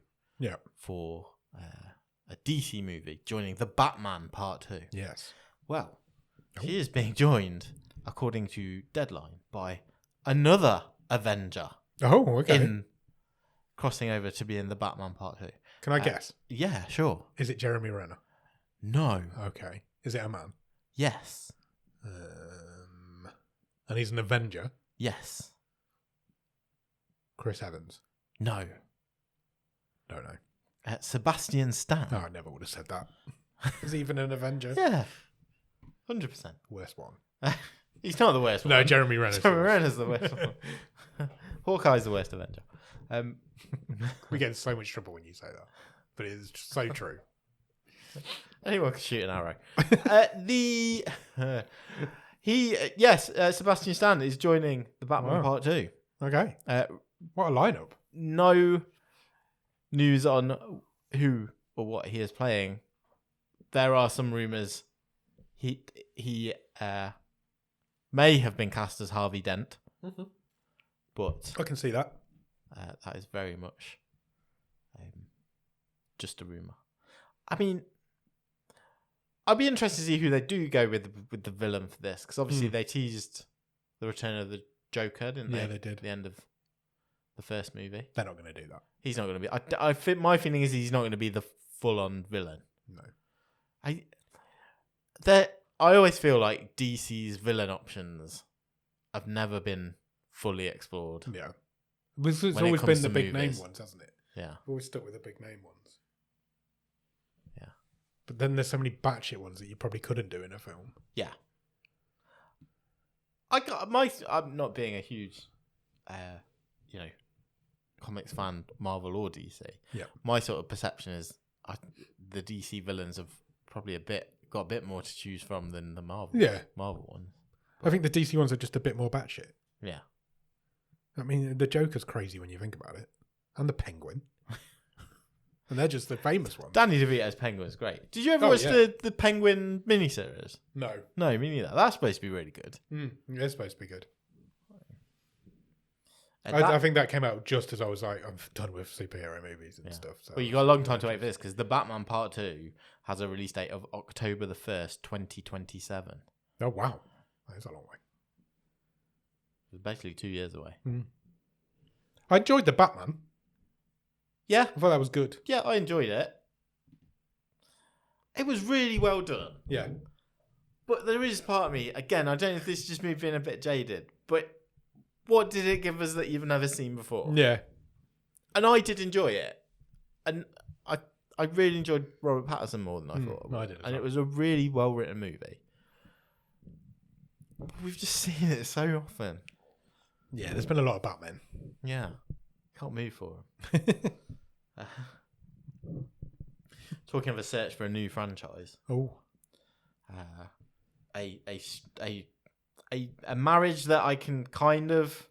B: for a DC movie, joining the Batman Part 2.
A: Yes.
B: Well, she is being joined, according to Deadline, by another Avenger
A: Oh, okay.
B: in crossing over to be in the Batman Part 2.
A: Can I guess?
B: Yeah, sure.
A: Is it Jeremy Renner?
B: No.
A: Okay. Is it a man?
B: Yes.
A: And he's an Avenger?
B: Yes.
A: Chris Evans?
B: No.
A: Don't know.
B: Sebastian Stan.
A: No, I never would have said that. Is he even an Avenger?
B: Yeah. 100%.
A: Worst one.
B: He's not the worst one.
A: No, Jeremy Renner's
B: Jeremy Renner's the worst one. Hawkeye's the worst Avenger.
A: We get in so much trouble when you say that. But it is so true.
B: Anyone can shoot an arrow. Sebastian Stan is joining the Batman Part 2.
A: Okay. What a lineup.
B: No news on who or what he is playing. There are some rumours he may have been cast as Harvey Dent, but
A: I can see that.
B: that is very much just a rumour. I mean, I'd be interested to see who they do go with the villain for this, because obviously they teased the return of the Joker, didn't they?
A: Yeah, they did.
B: At the end of the first movie.
A: They're not going to do that.
B: He's not going to be. I think my feeling is he's not going to be the full-on villain.
A: No.
B: I always feel like DC's villain options have never been fully explored.
A: Yeah. It's
B: When it
A: always
B: comes
A: been the
B: to
A: big
B: movies.
A: name ones, hasn't it?
B: Yeah.
A: Always stuck with the big name ones.
B: Yeah.
A: But then there's so many batshit ones that you probably couldn't do in a film.
B: Yeah. I'm not being a huge, comics fan, Marvel or DC.
A: Yeah.
B: My sort of perception is the DC villains have probably got a bit more to choose from than the Marvel ones.
A: I think the DC ones are just a bit more batshit.
B: Yeah.
A: I mean, the Joker's crazy when you think about it. And the Penguin. And they're just the famous ones.
B: Danny DeVito's Penguin is great. Did you ever
A: Oh,
B: watch
A: yeah.
B: the Penguin miniseries?
A: No.
B: No, me neither. That's supposed to be really good.
A: It's supposed to be good.
B: And
A: I think that came out just as I was like, I'm done with superhero movies and stuff. So
B: well, you got a long time to wait for this because the Batman Part 2 has a release date of October the 1st, 2027.
A: Oh, wow. That's a long way.
B: It's basically 2 years away.
A: I enjoyed the Batman.
B: Yeah.
A: I thought that was good.
B: Yeah, I enjoyed it. It was really well done.
A: Yeah.
B: But there is part of me, again, I don't know if this is just me being a bit jaded, but what did it give us that you've never seen before?
A: Yeah.
B: And I did enjoy it. And I really enjoyed Robert Pattinson more than I thought.
A: I did as
B: And
A: well.
B: it was a really well-written movie. We've just seen it so often.
A: Yeah, there's been a lot of Batman.
B: Yeah. Can't move for him. Talking of a search for a new franchise.
A: Oh.
B: A marriage that I can kind of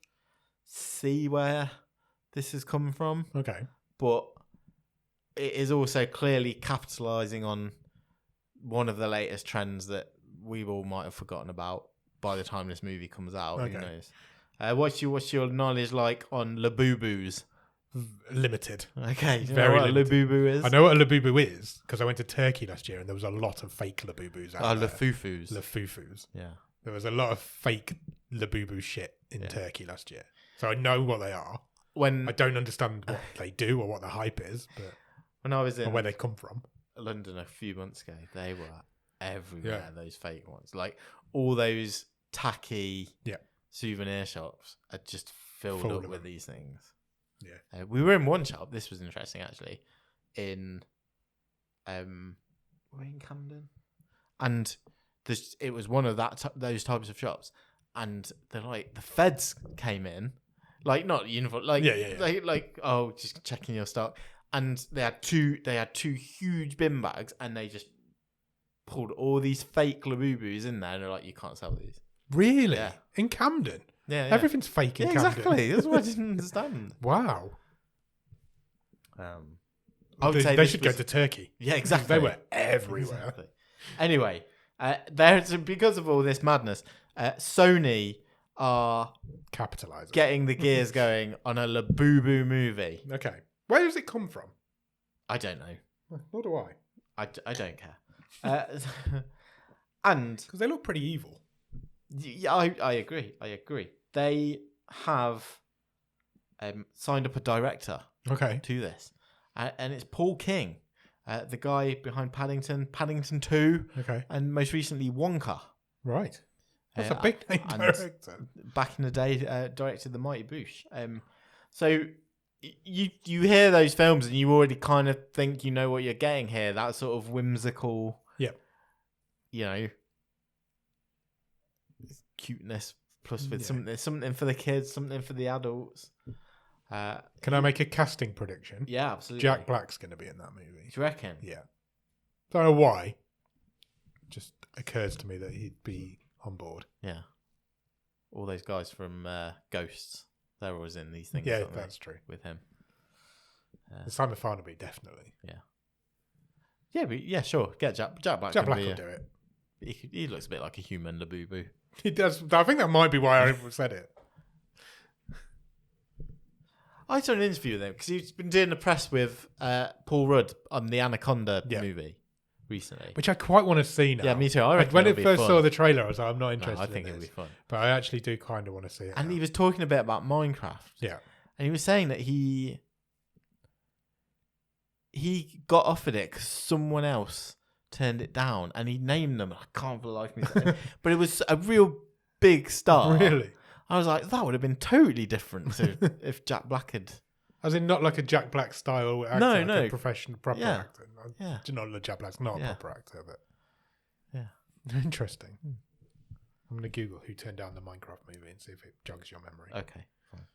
B: see where this has come from,
A: Okay.
B: but it is also clearly capitalizing on one of the latest trends that we all might have forgotten about by the time this movie comes out.
A: Okay.
B: Who knows? What's your knowledge like on Labubus?
A: Limited.
B: Okay, do you
A: Very
B: know what a
A: limited.
B: Labubu is?
A: I know what a Labubu is because I went to Turkey last year and there was a lot of fake Labubus out there.
B: Lafufus.
A: Lafufus.
B: Yeah.
A: There was a lot of fake Labubu shit in Turkey last year. So I know what they are. I don't understand what they do or what the hype is, but
B: when I was in
A: or where they come from.
B: London a few months ago, they were everywhere, those fake ones. Like all those tacky souvenir shops are just filled
A: Full
B: up
A: of
B: with
A: them.
B: these things.
A: Yeah.
B: We were in one shop, this was interesting actually, in we're in Camden. And it was one of those types of shops. And they're like, the feds came in, like not uniform, like just checking your stock. And they had two huge bin bags, and they just pulled all these fake Labubus in there, and they're like, "You can't sell these."
A: Really?
B: Yeah.
A: In Camden?
B: Yeah,
A: Everything's fake in Camden.
B: exactly. That's what I didn't understand.
A: Wow.
B: I would say
A: they
B: this
A: should
B: was-
A: go to Turkey.
B: Yeah, exactly.
A: They were everywhere.
B: Exactly. Anyway, because of all this madness, Sony are
A: Capitalising.
B: getting the gears going on a Labubu movie.
A: Okay. Where does it come from?
B: I don't know.
A: Nor do I.
B: I don't care. And
A: Because they look pretty evil.
B: yeah, I agree. They have signed up a director
A: Okay.
B: to this, and it's Paul King, the guy behind Paddington 2,
A: Okay.
B: and most recently Wonka.
A: Right. That's a
B: Uh,
A: big name
B: and
A: director.
B: Back in the day, directed The Mighty Boosh. So you hear those films and you already kind of think you know what you're getting here. That sort of whimsical, cuteness plus with something for the kids, something for the adults.
A: Can I make a casting prediction?
B: Yeah, absolutely.
A: Jack Black's going to be in that movie.
B: Do you reckon?
A: Yeah. Don't know why. Just occurs to me that he'd be on board.
B: Yeah. All those guys from Ghosts, they're always in these things.
A: Yeah,
B: aren't they,
A: that's true.
B: with him.
A: Simon Farnaby, definitely.
B: Yeah, sure. Get Jack Black.
A: Jack Black will do it.
B: He looks a bit like a human Labubu.
A: He does. I think that might be why I said it.
B: I saw an interview with him because he's been doing the press with Paul Rudd on the Anaconda movie recently.
A: Which I quite want to see now.
B: Yeah, me too. I reckon
A: when I
B: it'll be
A: first
B: fun.
A: saw the trailer, I was like, I'm not interested
B: I think
A: in
B: it'll
A: this.
B: be fun.
A: But I actually do kind of want to see it.
B: And
A: now.
B: he was talking a bit about Minecraft.
A: Yeah.
B: And he was saying that he got offered it because someone else turned it down, and he named them. I can't for the life of me say it. But it was a real big star.
A: Really?
B: I was like, that would have been totally different to if Jack Black had.
A: As in, not like a Jack Black style actor,
B: No,
A: like
B: no.
A: a professional, proper
B: Yeah.
A: actor.
B: Yeah.
A: Do you know that Jack Black's not a
B: Yeah.
A: proper actor, but
B: Yeah.
A: interesting. I'm going to Google who turned down the Minecraft movie and see if it jogs your memory.
B: Okay. Fine.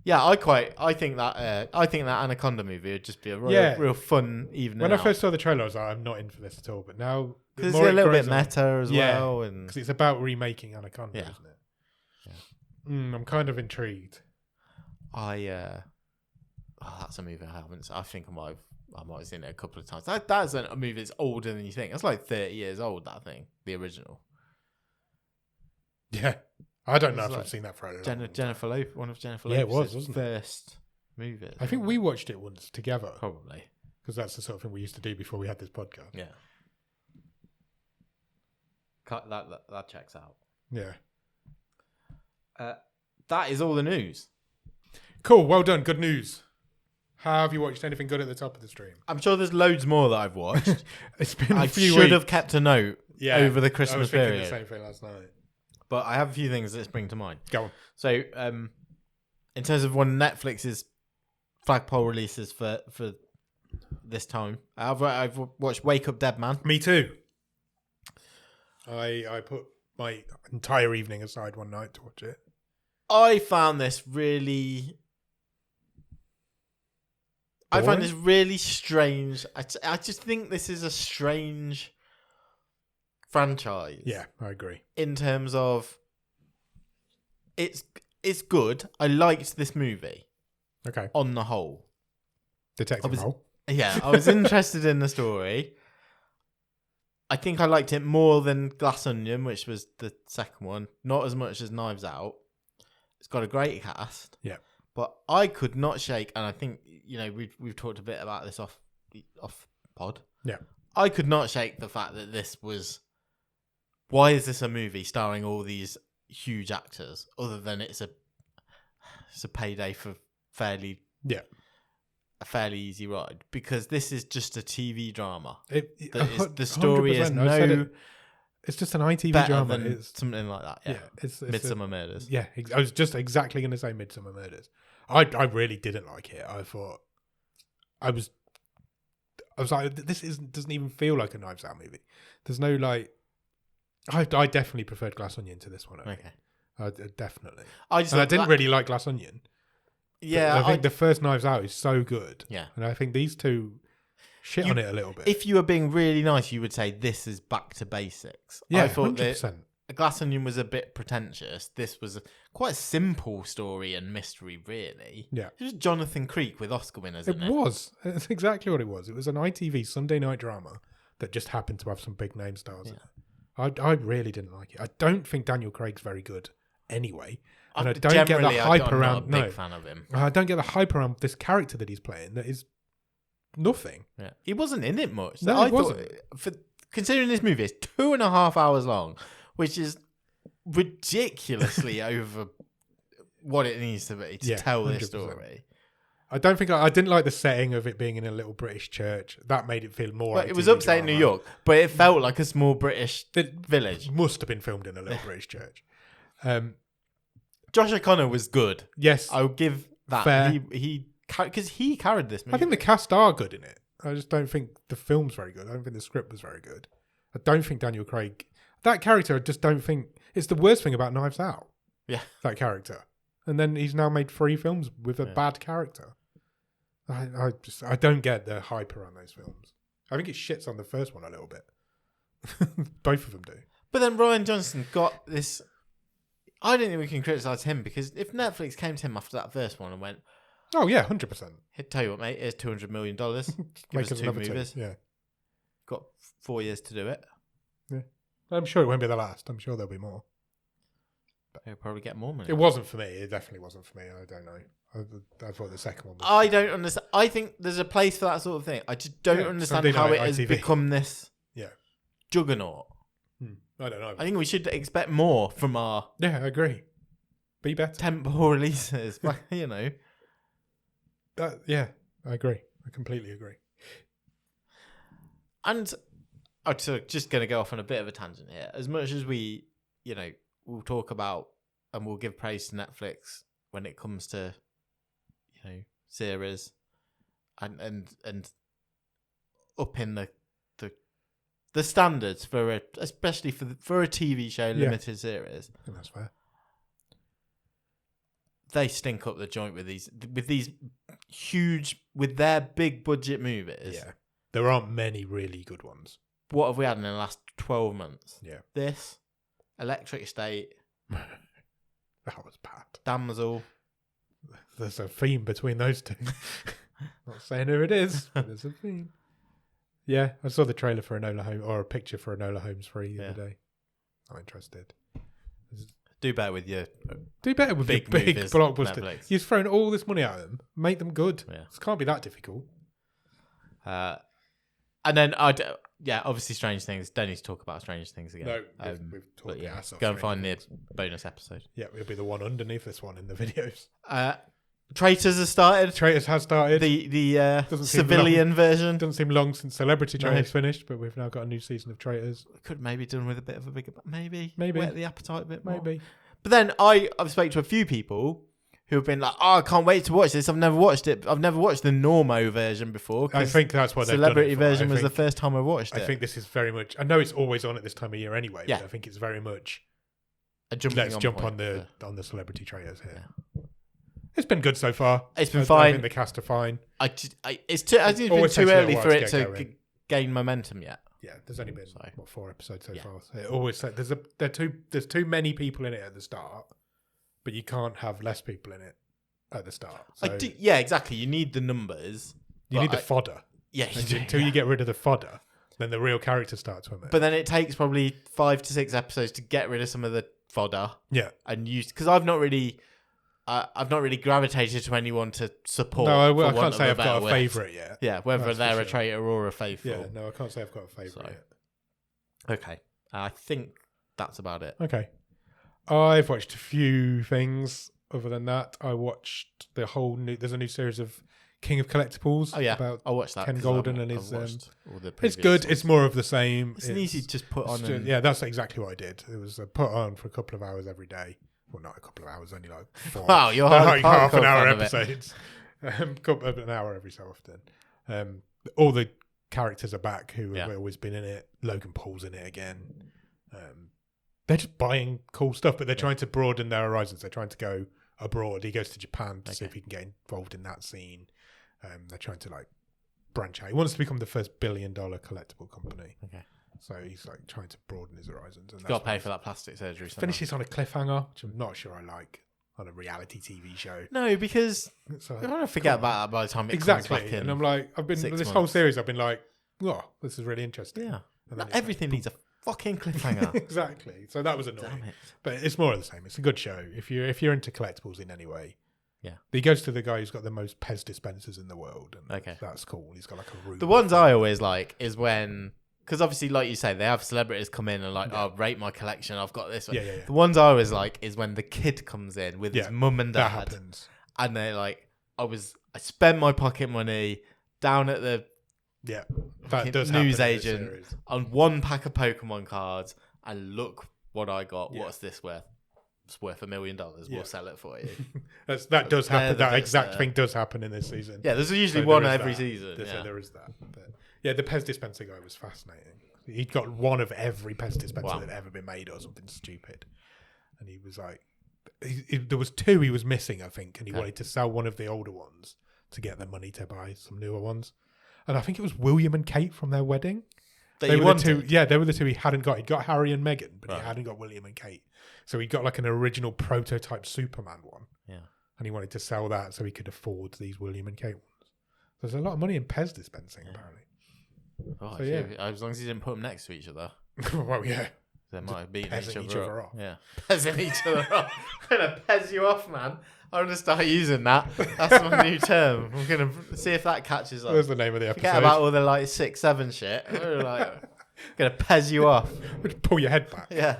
B: Yeah, I think that Anaconda movie would just be a real fun evening.
A: When I first saw the trailer, I was like, I'm not in for this at all. But now,
B: because it's a little bit meta as well, and
A: because it's about remaking Anaconda,
B: Yeah.
A: isn't it? Yeah. I'm kind of intrigued.
B: I that's a movie I haven't. I think I might have seen it a couple of times. That's a movie that's older than you think. That's like 30 years old. That thing, the original.
A: Yeah, I don't know if
B: like
A: I've seen that for a long time.
B: Jennifer Lopez, one of Jennifer
A: Yeah, it
B: Lopez's
A: wasn't
B: first movies.
A: I think we watched it once together
B: probably
A: because that's the sort of thing we used to do before we had this podcast.
B: Yeah. That checks out.
A: Yeah.
B: That is all the news.
A: Cool. Well done. Good news. Have you watched anything good at the top of the stream?
B: I'm sure there's loads more that I've watched.
A: It's been a
B: I
A: few
B: should
A: weeks.
B: have kept a note over the
A: I
B: Christmas
A: was thinking
B: period.
A: the same thing last night.
B: But I have a few things that spring to mind.
A: Go on.
B: So, in terms of one of Netflix's flagpole releases for this time, I've watched Wake Up Dead Man.
A: Me too. I put my entire evening aside one night to watch it.
B: I found this really... I find this really strange. I just think this is a strange franchise.
A: Yeah, I agree.
B: In terms of... It's good. I liked this movie.
A: Okay.
B: On the whole.
A: Detective Hole.
B: Yeah, I was interested in the story. I think I liked it more than Glass Onion, which was the second one. Not as much as Knives Out. It's got a great cast.
A: Yeah.
B: But I could not shake, and I think, we've talked a bit about this off pod.
A: Yeah.
B: I could not shake the fact that this was... Why is this a movie starring all these huge actors, other than it's a payday for a fairly easy ride? Because this is just a TV drama. The story is
A: it's just an ITV
B: better
A: drama.
B: than something like that. Yeah,
A: it's
B: Midsummer Murders.
A: Yeah, I was just exactly going to say Midsummer Murders. I really didn't like it. I thought I was like, this doesn't even feel like a Knives Out movie. There's no like. I definitely preferred Glass Onion to this one. Okay, definitely. I didn't really like Glass Onion.
B: Yeah,
A: I think the first Knives Out is so good.
B: Yeah,
A: and I think these two shit on it a little bit.
B: If you were being really nice, you would say this is back to basics.
A: Yeah,
B: I thought
A: 100%.
B: that Glass Onion was a bit pretentious. This was quite a simple story and mystery, really.
A: Yeah,
B: it was Jonathan Creek with Oscar winners.
A: It was. It's exactly what it was. It was an ITV Sunday night drama that just happened to have some big name stars in it. I really didn't like it. I don't think Daniel Craig's very good anyway. And I don't get the hype around.
B: I'm not a big fan of him.
A: I don't get the hype around this character that he's playing. That is nothing.
B: Yeah, he wasn't in it much.
A: No, he wasn't.
B: Considering this movie is 2.5 hours long, which is ridiculously over what it needs to be to tell 100%. This story.
A: I don't think I didn't like the setting of it being in a little British church. That made it feel more.
B: It was upstate New York, but it felt like a small British village.
A: Must have been filmed in a little British church.
B: Josh O'Connor was good.
A: Yes,
B: I'll give that.
A: Fair.
B: Because he carried this movie.
A: I think the cast are good in it. I just don't think the film's very good. I don't think the script was very good. I don't think Daniel Craig, that character, I just don't think it's the worst thing about Knives Out.
B: Yeah,
A: that character, and then he's now made 3 films with a bad character. I don't get the hype around those films. I think it shits on the first one a little bit. Both of them do.
B: But then Rian Johnson got this. I don't think we can criticise him, because if Netflix came to him after that first one and went,
A: "Oh yeah, 100%,"
B: he'd tell you what, mate, here's $200 million. Give us 2 movies.
A: Yeah,
B: got 4 years to do it.
A: Yeah, I'm sure it won't be the last. I'm sure there'll be more.
B: But he'll probably get more money.
A: It wasn't for me. It definitely wasn't for me. I don't know. I thought the second one was...
B: I don't understand. I think there's a place for that sort of thing. I just don't understand how it has become this juggernaut.
A: I don't know.
B: I think we should expect more from our...
A: Yeah, I agree. Be better.
B: Temple releases.
A: Yeah, I agree. I completely agree.
B: And I'm just going to go off on a bit of a tangent here. As much as we, we'll talk about and we'll give praise to Netflix when it comes to, series and upping the standards for especially for a TV show limited series.
A: I think that's fair.
B: They stink up the joint with these huge, with their big budget movies.
A: Yeah, there aren't many really good ones.
B: What have we had in the last 12 months?
A: Yeah,
B: this, Electric State,
A: that was bad.
B: Damsel,
A: There's a theme between those two. Not saying who it is, but there's a theme. Yeah, I saw the trailer for Enola Holmes, or a picture for Enola Holmes 3 the other day. Not interested.
B: Do better with your
A: big blockbuster.
B: Netflix.
A: You've thrown all this money at them. Make them good.
B: Yeah.
A: It can't be that difficult.
B: And then obviously Strange Things. Don't need to talk about Strange Things again.
A: No, we've talked
B: but
A: ass off
B: go and
A: Stranger
B: find
A: Things.
B: the bonus episode.
A: Yeah, it'll be the one underneath this one in the videos.
B: Traitors has started.
A: Traitors has started.
B: The
A: Doesn't seem
B: civilian version.
A: Doesn't seem long since Celebrity Traitors finished, but we've now got a new season of Traitors.
B: Could maybe done with a bit of a bigger, maybe whet the appetite a bit more.
A: Maybe.
B: But then I've spoken to a few people who have been like, "Oh, I can't wait to watch this. I've never watched it. I've never watched the Normo version before."
A: I think that's what
B: Celebrity
A: they've done it for.
B: version was the first time I watched it.
A: I think this is very much. I know it's always on at this time of year anyway.
B: Yeah.
A: But I think it's very much.
B: Let's
A: jump on the Celebrity Traitors here. Yeah. It's been good so far.
B: It's been fine.
A: I think the cast are fine.
B: It's been too early for it to gain momentum yet.
A: Yeah, there's only been 4 episodes so far. So it always there's too many people in it at the start, but you can't have less people in it at the start. So
B: exactly. You need the numbers.
A: You need the fodder.
B: Yeah,
A: until you get rid of the fodder, then the real characters start to emerge.
B: But then it takes probably 5 to 6 episodes to get rid of some of the fodder.
A: Yeah,
B: and use because I've not really gravitated to anyone to support.
A: No, I can't say I've got a favourite yet.
B: Yeah, whether they're a traitor or a faithful.
A: Yeah, no, I can't say I've got a favourite yet.
B: Okay, I think that's about it.
A: Okay, I've watched a few things. Other than that, I watched there's a new series of King of Collectibles.
B: Oh yeah,
A: about
B: I watched that.
A: Ken Golden and his.
B: It's
A: good. It's more of the same.
B: It's easy to just put on.
A: Yeah, that's exactly what I did. It was put on for a couple of hours every day. Well, not a couple of hours, only like 4.
B: Wow, you're
A: like half an hour
B: fan
A: episodes. Couple of an hour every so often. All the characters are back who have always been in it. Logan Paul's in it again. They're just buying cool stuff, but they're trying to broaden their horizons. They're trying to go abroad. He goes to Japan to see if he can get involved in that scene. They're trying to branch out. He wants to become the first $1 billion collectible company.
B: Okay.
A: So he's trying to broaden his horizons. And
B: got to pay for that plastic surgery.
A: Finishes on a cliffhanger, which I'm not sure I like on a reality TV show.
B: No, because I want to forget about that by the time it comes back in.
A: And I'm like, whole series, I've been like, oh, this is really interesting.
B: Yeah. Not everything needs a fucking cliffhanger.
A: Exactly. So that was annoying.
B: Damn it.
A: But it's more of the same. It's a good show if you're into collectibles in any way.
B: Yeah.
A: He goes to the guy who's got the most Pez dispensers in the world, and that's cool. He's got a room.
B: The ones I always like is when. Because obviously, like you say, they have celebrities come in and rate my collection. I've got this one.
A: Yeah.
B: The ones I always like is when the kid comes in with his mum and dad.
A: That happens.
B: And they're like, I spent my pocket money down at the
A: that does
B: news agent on one pack of Pokemon cards, and look what I got. Yeah. What's this worth? It's worth $1 million. We'll sell it for you.
A: that does happen. That exact thing does happen in this season.
B: Yeah, there's usually one every season.
A: So there is that. But the Pez dispenser guy was fascinating. He'd got one of every Pez dispenser that had ever been made or something stupid. And he was like, there was 2 he was missing, I think, and he wanted to sell one of the older ones to get the money to buy some newer ones. And I think it was William and Kate from their wedding. They were the 2. Yeah, they were the 2 he hadn't got. He'd got Harry and Meghan, but he hadn't got William and Kate. So he got an original prototype Superman one. Yeah. And he wanted to sell that so he could afford these William and Kate ones. There's a lot of money in Pez dispensing, apparently.
B: Oh, so, as long as he didn't put them next to each other.
A: Well, yeah.
B: They might have beaten
A: each other off.
B: Yeah. Pezzing each other off. I'm going to pez you off, man. I'm going to start using that. That's my new term. I'm going to see if that catches up.
A: What's the name of the episode?
B: Forget about all the 6-7 shit. We're going to pez you off.
A: Pull your head back.
B: Yeah.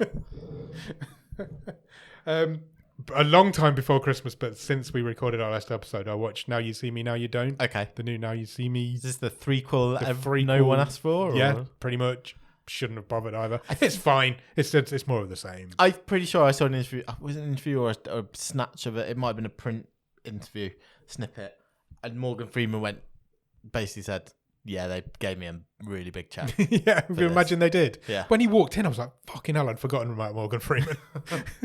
A: A long time before Christmas, but since we recorded our last episode, I watched Now You See Me, Now You Don't.
B: Okay.
A: The new Now You See Me.
B: Is this the threequel no one asked for? Or?
A: Yeah, pretty much. Shouldn't have bothered either. It's fine. It's more of the same.
B: I'm pretty sure I saw an interview. Was it an interview or a snatch of it? It might have been a print interview snippet. And Morgan Freeman basically said, yeah, they gave me a really big check.
A: Yeah, if you imagine they did.
B: Yeah.
A: When he walked in, I was like, fucking hell, I'd forgotten about Morgan Freeman.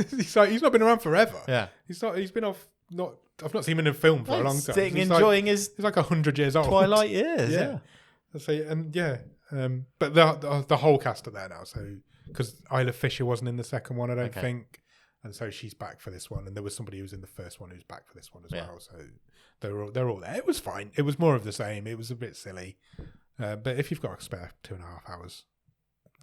A: He's not been around forever.
B: Yeah.
A: He's been off, I've not seen him in a film for a long time.
B: Sitting enjoying his
A: he's 100 years old.
B: twilight years, yeah.
A: But the whole cast are there now, so because Isla Fisher wasn't in the second one, I don't think. and so she's back for this one. And there was somebody who was in the first one who's back for this one as
B: Yeah.
A: well. So they're all there. It was fine. It was more of the same. It was a bit silly, but if you've got a spare 2.5 hours,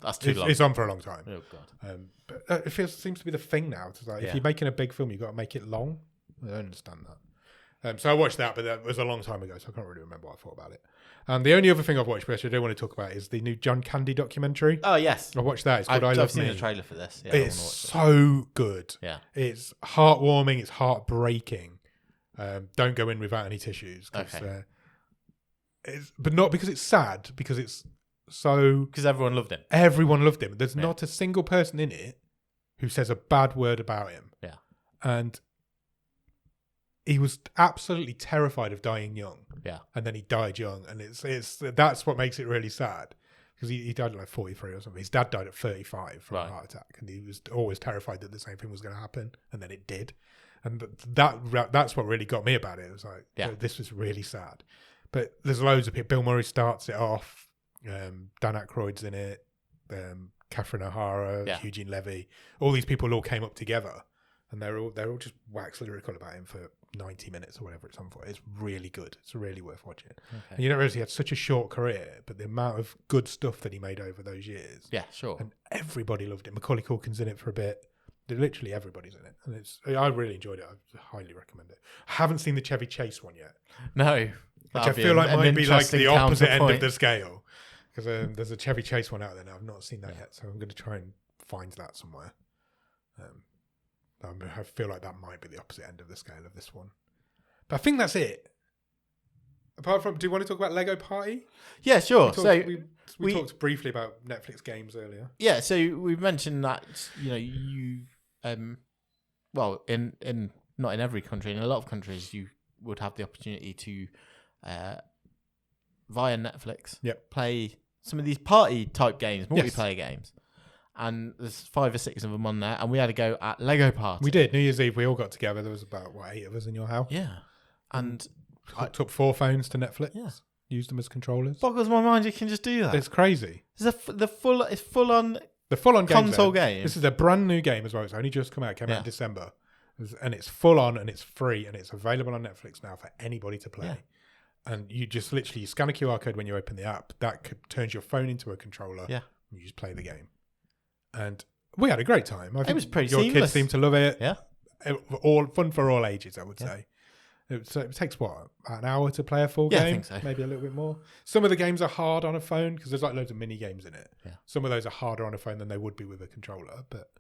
B: That's too long.
A: it's on for a long time.
B: Oh god.
A: But it seems to be the thing now. It's like if you're making a big film, you've got to make it long. I don't understand that. So I watched that, but that was a long time ago, so I can't really remember what I thought about it. And the only other thing I've watched, which I do want to talk about, is the new John Candy documentary.
B: Oh yes,
A: I watched that. It's called I Love
B: I've seen
A: Me.
B: the trailer for this. Yeah,
A: It's so good.
B: Yeah.
A: It's heartwarming. It's heartbreaking. Don't go in without any tissues.
B: Okay.
A: But not because it's sad, because it's so...
B: Because everyone loved him.
A: Everyone loved him. There's not a single person in it who says a bad word about him.
B: Yeah.
A: And he was absolutely terrified of dying young.
B: Yeah.
A: And then he died young. And that's what makes it really sad. Because he died at like 43 or something. His dad died at 35 from a heart attack. And he was always terrified that the same thing was going to happen. And then it did. And that's what really got me about it. It was like, this was really sad. But there's loads of people. Bill Murray starts it off. Dan Aykroyd's in it. Catherine O'Hara, Eugene Levy. All these people all came up together. And they're all just wax lyrical about him for 90 minutes or whatever it's on for. It's really good. It's really worth watching.
B: Okay.
A: And you don't realize he had such a short career, but the amount of good stuff that he made over those years.
B: Yeah, sure.
A: And everybody loved it. Macaulay Culkin's in it for a bit. Literally everybody's in it. And I really enjoyed it. I highly recommend it. I haven't seen the Chevy Chase one yet.
B: No.
A: Which I feel like might be like the opposite end of the scale. Because there's a Chevy Chase one out there now. I've not seen that yet. So I'm going to try and find that somewhere. I feel like that might be the opposite end of the scale of this one. But I think that's it. Apart from, do you want to talk about Lego Party?
B: Yeah, sure.
A: We talked briefly about Netflix games earlier.
B: Yeah, so we mentioned that you well, in not in every country, in a lot of countries, you would have the opportunity to via Netflix play some of these party type games, multiplayer games. And there's 5 or 6 of them on there, and we had a go at Lego Party.
A: We did. New Year's Eve, we all got together. There was about 8 of us in your house.
B: Yeah, and
A: I took 4 phones to Netflix.
B: Yeah.
A: Used them as controllers.
B: Boggles my mind. You can just do that.
A: It's crazy.
B: It's full on
A: console
B: game.
A: This is a brand new game as well. It's only just come out. It came out in December, and it's full on and it's free and it's available on Netflix now for anybody to play. Yeah. And you just literally scan a QR code when you open the app. That turns your phone into a controller. Yeah. And you just play the game. And we had a great time. I think
B: it was pretty
A: your
B: seamless.
A: Kids seemed to love it.
B: Yeah.
A: All fun for all ages, I would say. It takes about an hour to play a full game.
B: I think so.
A: Maybe a little bit more. Some of the games are hard on a phone because there's like loads of mini games in it.
B: Yeah. Some
A: of those are harder on a phone than they would be with a controller. But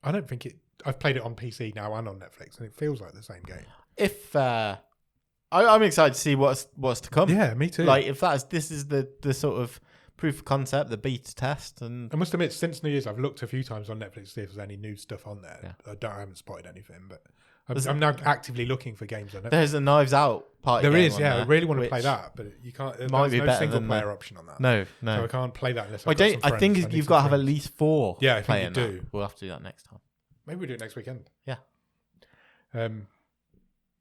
A: I don't think I've played it on PC now and on Netflix, and it feels like the same game.
B: If I'm excited to see what's to come.
A: Yeah, me too.
B: Like if this is the sort of proof of concept, the beta test, and
A: I must admit, since New Year's, I've looked a few times on Netflix to see if there's any new stuff on there.
B: Yeah.
A: I haven't spotted anything, but I'm now actively looking for games on Netflix.
B: There's a Knives Out party.
A: There is, yeah.
B: There,
A: I really want to play that, but you can't. There's no single player option on that.
B: No.
A: So I can't play that unless
B: I think you've got to have at least 4.
A: Yeah, I think you do.
B: We'll have to do that next time.
A: Maybe we'll do it next weekend.
B: Yeah.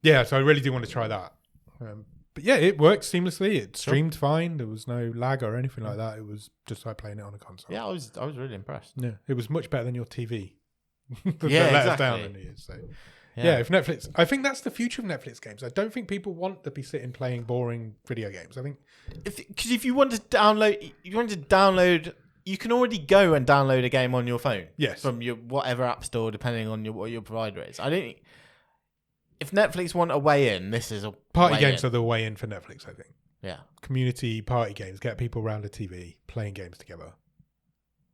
A: Yeah. So I really do want to try that. But yeah, it worked seamlessly. It streamed fine. There was no lag or anything like that. It was just like playing it on a console.
B: Yeah, I was really impressed.
A: Yeah, it was much better than your TV.
B: Yeah,
A: let us down in the years. So yeah, if Netflix, I think that's the future of Netflix games. I don't think people want to be sitting playing boring video games. I think
B: because if you want to download, you can already go and download a game on your phone.
A: Yes,
B: from your whatever app store, depending on what your provider is. I don't. If Netflix want a way in, this is a
A: party games are the way in for Netflix. I think.
B: Yeah,
A: community party games, get people around a TV playing games together.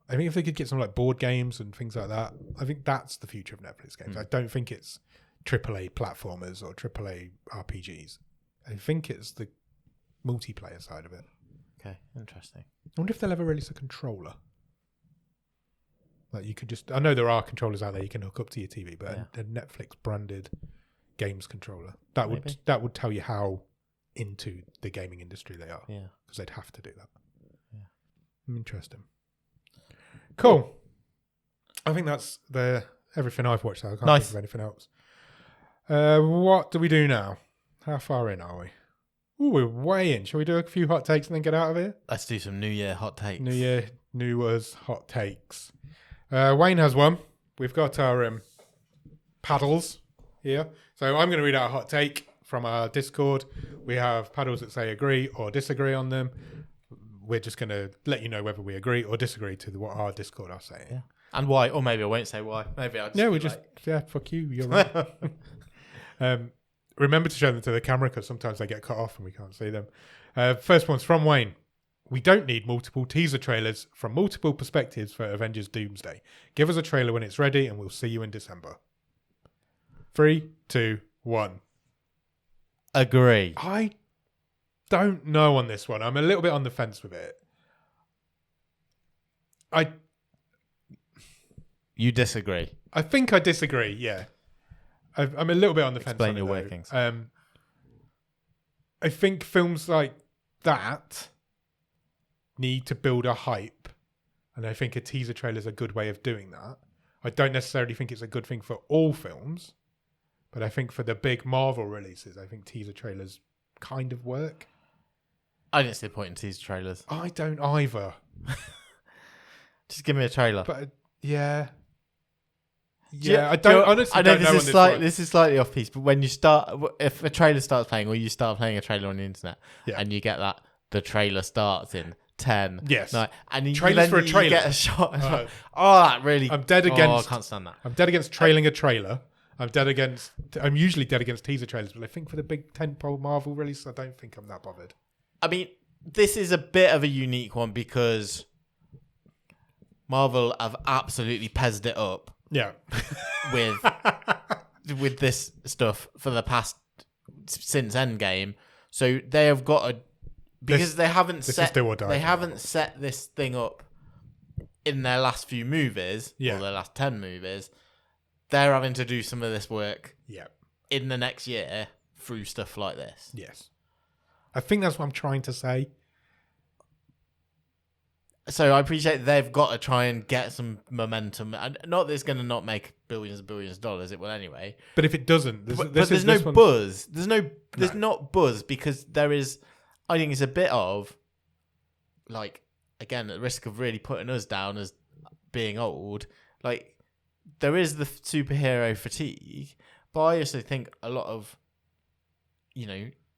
A: I think if they could get some like board games and things like that, I think that's the future of Netflix games. I don't think it's AAA platformers or AAA RPGs. I think it's the multiplayer side of it.
B: Okay, interesting.
A: I wonder if they'll ever release a controller. Like you could I know there are controllers out there you can hook up to your TV, but a Netflix branded games controller that would tell you how into the gaming industry they are.
B: Yeah,
A: because they'd have to do that.
B: Yeah,
A: interesting. Cool. I think that's everything I've watched. I can't think of anything else. What do we do now? How far in are we? Ooh, we're way in. Shall we do a few hot takes and then get out of here?
B: Let's do some New Year hot takes.
A: New Year, New Year's hot takes. Wayne has one. We've got our paddles here. So I'm going to read out a hot take from our Discord. We have paddles that say agree or disagree on them. We're just going to let you know whether we agree or disagree to what our Discord are saying.
B: Yeah. And why? Or maybe I won't say why. Maybe I'll just
A: fuck you. You're right. Remember to show them to the camera because sometimes they get cut off and we can't see them. First one's from Wayne. We don't need multiple teaser trailers from multiple perspectives for Avengers Doomsday. Give us a trailer when it's ready and we'll see you in December. 3, 2, 1.
B: Agree.
A: I don't know on this one. I'm a little bit on the fence with it.
B: You disagree.
A: I think I disagree, yeah. I'm a little bit on the fence.
B: Explain your workings.
A: I think films like that need to build a hype, and I think a teaser trailer is a good way of doing that. I don't necessarily think it's a good thing for all films, but I think for the big Marvel releases, I think teaser trailers kind of work.
B: I didn't see the point in teaser trailers.
A: I don't either.
B: Just give me a trailer.
A: But yeah. Yeah, I don't honestly.
B: I know
A: don't
B: this is slightly off piece, but when you start, if a trailer starts playing, or you start playing a trailer on the internet, and you get that the trailer starts in 10,
A: yes,
B: 9, and
A: trailers for a trailer,
B: you get a shot. Like, that really.
A: I'm dead against.
B: I can't stand that.
A: I'm dead against trailing a trailer. I'm usually dead against teaser trailers, but I think for the big tentpole Marvel release, I don't think I'm that bothered.
B: I mean, this is a bit of a unique one because Marvel have absolutely pezzed it up.
A: Yeah,
B: with this stuff for the past since Endgame, so they have got a they haven't set this thing up in their last few movies or their last 10 movies. They're having to do some of this work in the next year through stuff like this.
A: Yes, I think that's what I'm trying to say.
B: So I appreciate they've got to try and get some momentum. And not that it's going to not make billions and billions of dollars. It will anyway.
A: But if it doesn't,
B: there's no buzz. There's not buzz because there is. I think it's a bit of, like, again, at risk of really putting us down as being old. Like, there is the superhero fatigue, but I also think a lot of,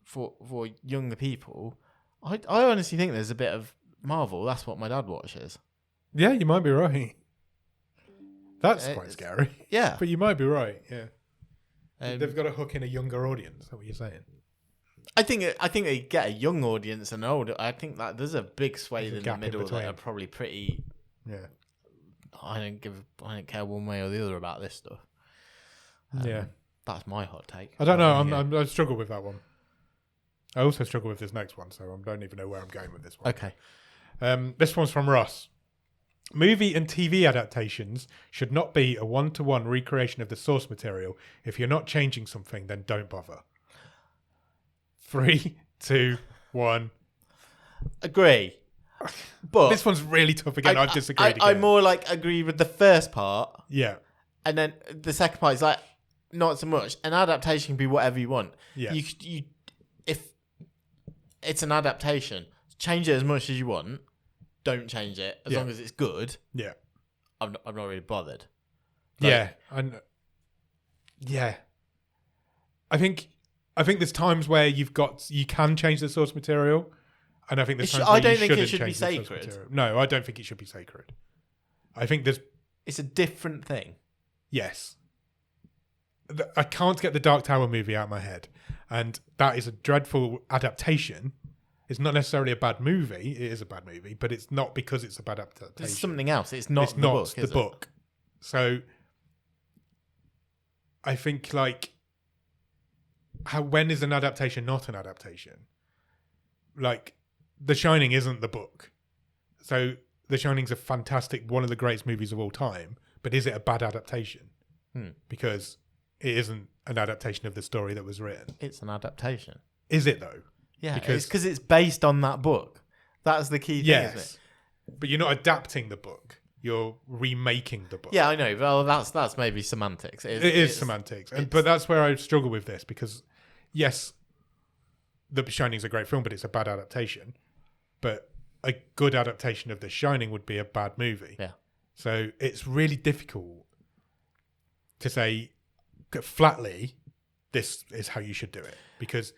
B: for younger people, I honestly think there's a bit of Marvel. That's what my dad watches.
A: Yeah, you might be right. That's quite scary.
B: Yeah,
A: but you might be right. Yeah, they've got to hook in a younger audience. Is that what you're saying?
B: I think they get a young audience and an older. I think that there's a big swathe in the middle that are probably pretty.
A: Yeah,
B: I don't care one way or the other about this stuff. That's my hot take.
A: I don't know. I struggle with that one. I also struggle with this next one, so I don't even know where I'm going with this one.
B: Okay.
A: This one's from Ross. Movie and TV adaptations should not be a one-to-one recreation of the source material. If you're not changing something, then don't bother. 3, 2, 1.
B: Agree. But
A: this one's really tough again. I've disagreed again.
B: I more like agree with the first part.
A: Yeah.
B: And then the second part is like, not so much. An adaptation can be whatever you want.
A: Yeah.
B: If it's an adaptation, change it as much as you want. Don't change it as long as it's good.
A: Yeah,
B: I'm not really bothered.
A: I think there's times where you can change the source material, and I think there's times where you shouldn't change the source material. No, I don't think it should be sacred. I think
B: it's a different thing.
A: Yes, I can't get the Dark Tower movie out of my head, and that is a dreadful adaptation. It's not necessarily a bad movie. It is a bad movie, but it's not because it's a bad adaptation.
B: It's something else. It's not the book.
A: So I think when is an adaptation not an adaptation? Like The Shining isn't the book. So The Shining's a fantastic, one of the greatest movies of all time, but is it a bad adaptation? Because it isn't an adaptation of the story that was written.
B: It's an adaptation.
A: Is it though?
B: Yeah, because it's based on that book. That's the key thing, isn't it?
A: But you're not adapting the book. You're remaking the book.
B: Yeah, I know. Well, that's maybe semantics.
A: It is semantics. But that's where I struggle with this because, yes, The Shining's a great film, but it's a bad adaptation. But a good adaptation of The Shining would be a bad movie.
B: Yeah.
A: So it's really difficult to say flatly, this is how you should do it, because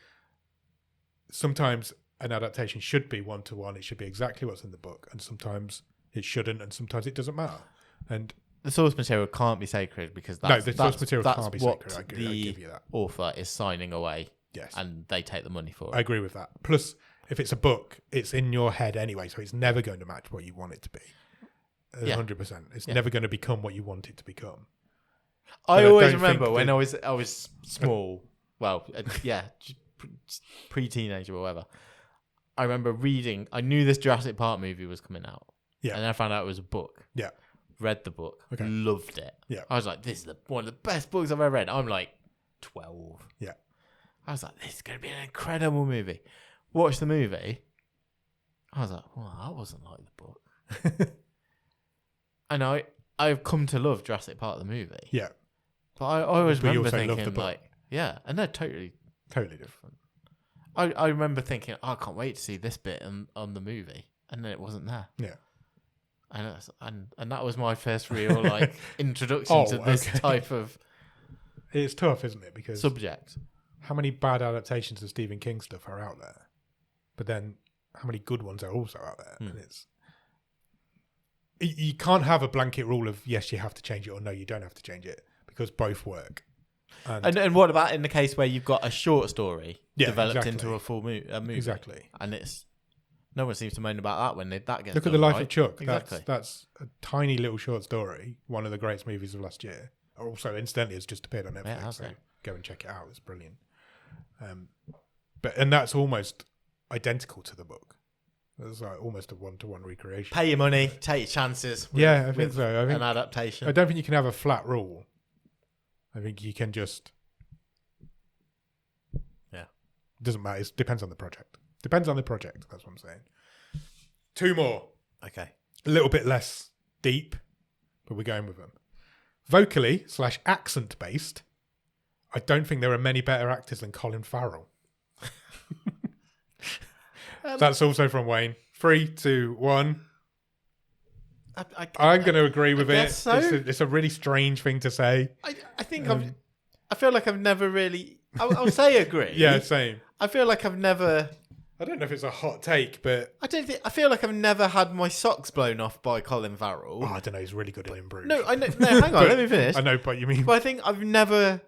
A: sometimes an adaptation should be one-to-one. It should be exactly what's in the book, and sometimes it shouldn't, and sometimes it doesn't matter. And
B: the source material can't be sacred because
A: source material can't be
B: what
A: sacred. I give you that.
B: Author is signing away.
A: Yes,
B: and they take the money for it.
A: I agree with that. Plus, if it's a book, it's in your head anyway, so it's never going to match what you want it to be. 100%. It's never going to become what you want it to become.
B: I always remember when I was small. Well, pre-teenager or whatever. I remember reading. I knew this Jurassic Park movie was coming out.
A: Yeah,
B: and then I found out it was a book.
A: Yeah,
B: read the book.
A: Okay.
B: Loved it.
A: Yeah,
B: I was like, this is one of the best books I've ever read. I'm like 12.
A: Yeah,
B: I was like, this is going to be an incredible movie. Watched the movie. I was like, well, that wasn't like the book. And I've come to love Jurassic Park the movie.
A: Yeah,
B: but I always
A: but
B: remember
A: you also love
B: thinking
A: the book.
B: like, yeah, and they're totally
A: different.
B: I remember thinking, I can't wait to see this bit on the movie, and then it wasn't there.
A: Yeah,
B: and that was my first real like introduction to this type of.
A: It's tough, isn't it? Because
B: subject.
A: How many bad adaptations of Stephen King stuff are out there? But then how many good ones are also out there? And it's you can't have a blanket rule of yes, you have to change it, or no, you don't have to change it, because both work.
B: And what about in the case where you've got a short story developed
A: exactly.
B: into a full movie?
A: Exactly.
B: And no one seems to moan about that when that gets.
A: Look at The Life
B: right.
A: of Chuck.
B: Exactly.
A: That's a tiny little short story. One of the greatest movies of last year. Also, incidentally, it's just appeared on Netflix. So go and check it out. It's brilliant. And that's almost identical to the book. It's like almost a one-to-one recreation.
B: Pay your money, take your chances.
A: I think so. I think
B: an adaptation.
A: I don't think you can have a flat rule. I think you can just.
B: Yeah.
A: Doesn't matter. It depends on the project. Depends on the project. That's what I'm saying. 2 more.
B: Okay.
A: A little bit less deep, but we're going with them. Vocally / accent based. I don't think there are many better actors than Colin Farrell. That's also from Wayne. 3, 2, 1. I'm going to agree with it.
B: So.
A: It's a really strange thing to say.
B: I think I feel like I've never really. I'll say agree.
A: Yeah, same.
B: I feel like I've never.
A: I don't know if it's a hot take, but
B: I feel like I've never had my socks blown off by Colin Farrell.
A: I don't know. He's really good in Bruges.
B: No, I know. No, hang on. Let me finish.
A: I know what you mean.
B: But I think I've never.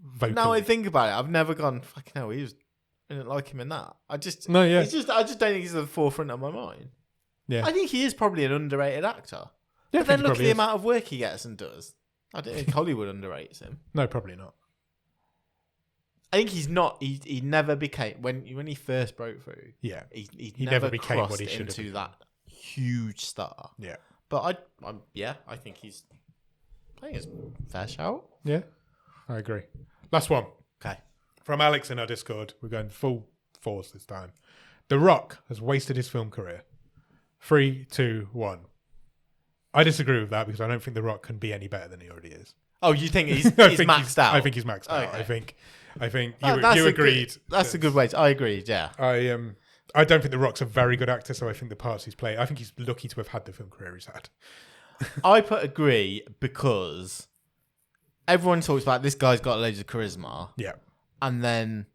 A: Vocally.
B: Now I think about it, I've never gone. Fucking hell, I didn't like him in that. I just don't think he's at the forefront of my mind.
A: Yeah,
B: I think he is probably an underrated actor.
A: Yeah,
B: but then look at the amount of work he gets and does. I don't think Hollywood underrates him.
A: No, probably not.
B: I think he's not. He never became when he first broke through.
A: Yeah,
B: he
A: never became what he should have
B: into
A: become.
B: that huge star.
A: Yeah,
B: but I think it's a fair shout.
A: Yeah, I agree. Last one.
B: Okay.
A: From Alex in our Discord. We're going full force this time. The Rock has wasted his film career. 3, 2, 1. I disagree with that because I don't think The Rock can be any better than he already is.
B: Oh, you think he's maxed out?
A: I think he's maxed out.
B: Okay.
A: I think you agreed.
B: That's a good way. I agreed. Yeah.
A: I don't think The Rock's a very good actor, so I think the parts he's played. I think he's lucky to have had the film career he's had.
B: I put agree because everyone talks about this guy's got loads of charisma.
A: Yeah. And
B: then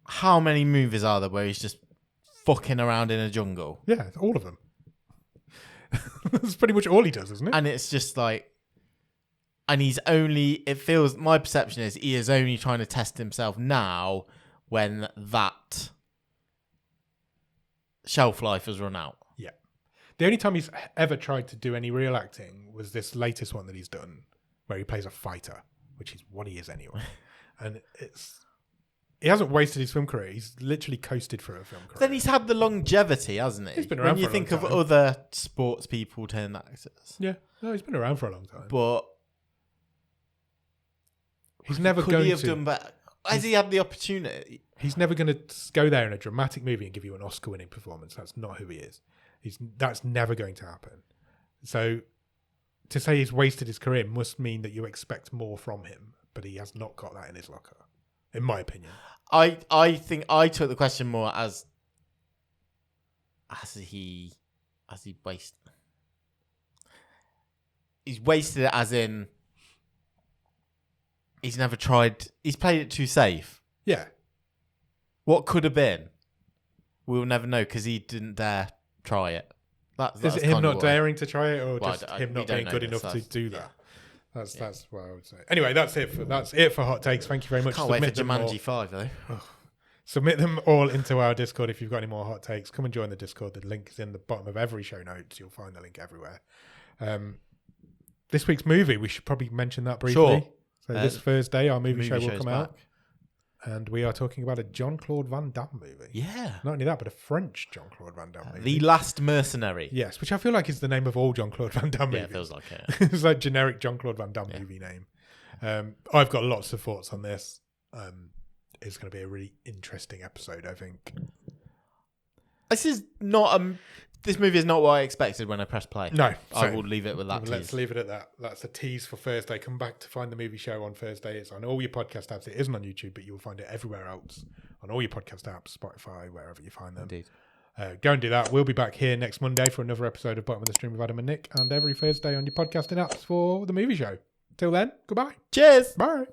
B: how many movies are there where he's just fucking around in a jungle?
A: Yeah, all of them. That's pretty much all he does, isn't it?
B: And it's just like, and my perception is he is only trying to test himself now when that shelf life has run out.
A: Yeah. The only time he's ever tried to do any real acting was this latest one that he's done where he plays a fighter, which is what he is anyway. And he hasn't wasted his film career. He's literally coasted through a film career.
B: Then he's had the longevity, hasn't he?
A: He's been around
B: when you
A: for a
B: think
A: long
B: of
A: time.
B: other sports people turned actors.
A: Yeah. No, he's been around for a long time.
B: But
A: he's never
B: could
A: going
B: he have
A: to
B: done better? Has he had the opportunity?
A: He's never going to go there in a dramatic movie and give you an Oscar-winning performance. That's not who he is. That's never going to happen. So to say he's wasted his career must mean that you expect more from him, but he has not got that in his locker, in my opinion.
B: I think I took the question more as he wasted. He's wasted it as in he's never tried. He's played it too safe.
A: Yeah.
B: What could have been? We'll never know because he didn't dare try it. That's
A: Is it him
B: kinda
A: not daring to try it, or
B: Well,
A: just
B: I-
A: him
B: we
A: not
B: don't
A: being
B: know
A: good
B: this,
A: enough to
B: that's-
A: do that?
B: yeah.
A: That's what I would say. Anyway, that's it for hot takes. Thank you very much.
B: Can't wait for
A: them all.
B: Jumanji 5 though.
A: Submit them all into our Discord if you've got any more hot takes. Come and join the Discord. The link is in the bottom of every show notes. You'll find the link everywhere. This week's movie, we should probably mention that briefly.
B: Sure.
A: So this Thursday, our movie show will
B: show's
A: come out. And we are talking about a Jean-Claude Van Damme movie.
B: Yeah.
A: Not only that, but a French Jean-Claude Van Damme movie.
B: The Last Mercenary.
A: Yes, which I feel like is the name of all Jean-Claude Van Damme
B: Yeah,
A: movies.
B: it feels like it.
A: It's like generic Jean-Claude Van Damme movie name. I've got lots of thoughts on this. It's going to be a really interesting episode, I think.
B: This is not this movie is not what I expected when I pressed play.
A: No,
B: I will leave it with that.
A: Let's leave it at that. That's a tease for Thursday. Come back to find the movie show on Thursday. It's on all your podcast apps. It isn't on YouTube, but you'll find it everywhere else on all your podcast apps, Spotify, wherever you find them.
B: Indeed.
A: Go and do that. We'll be back here next Monday for another episode of Bottom of the Stream with Adam and Nick, and every Thursday on your podcasting apps for the movie show. Till then, goodbye.
B: Cheers.
A: Bye.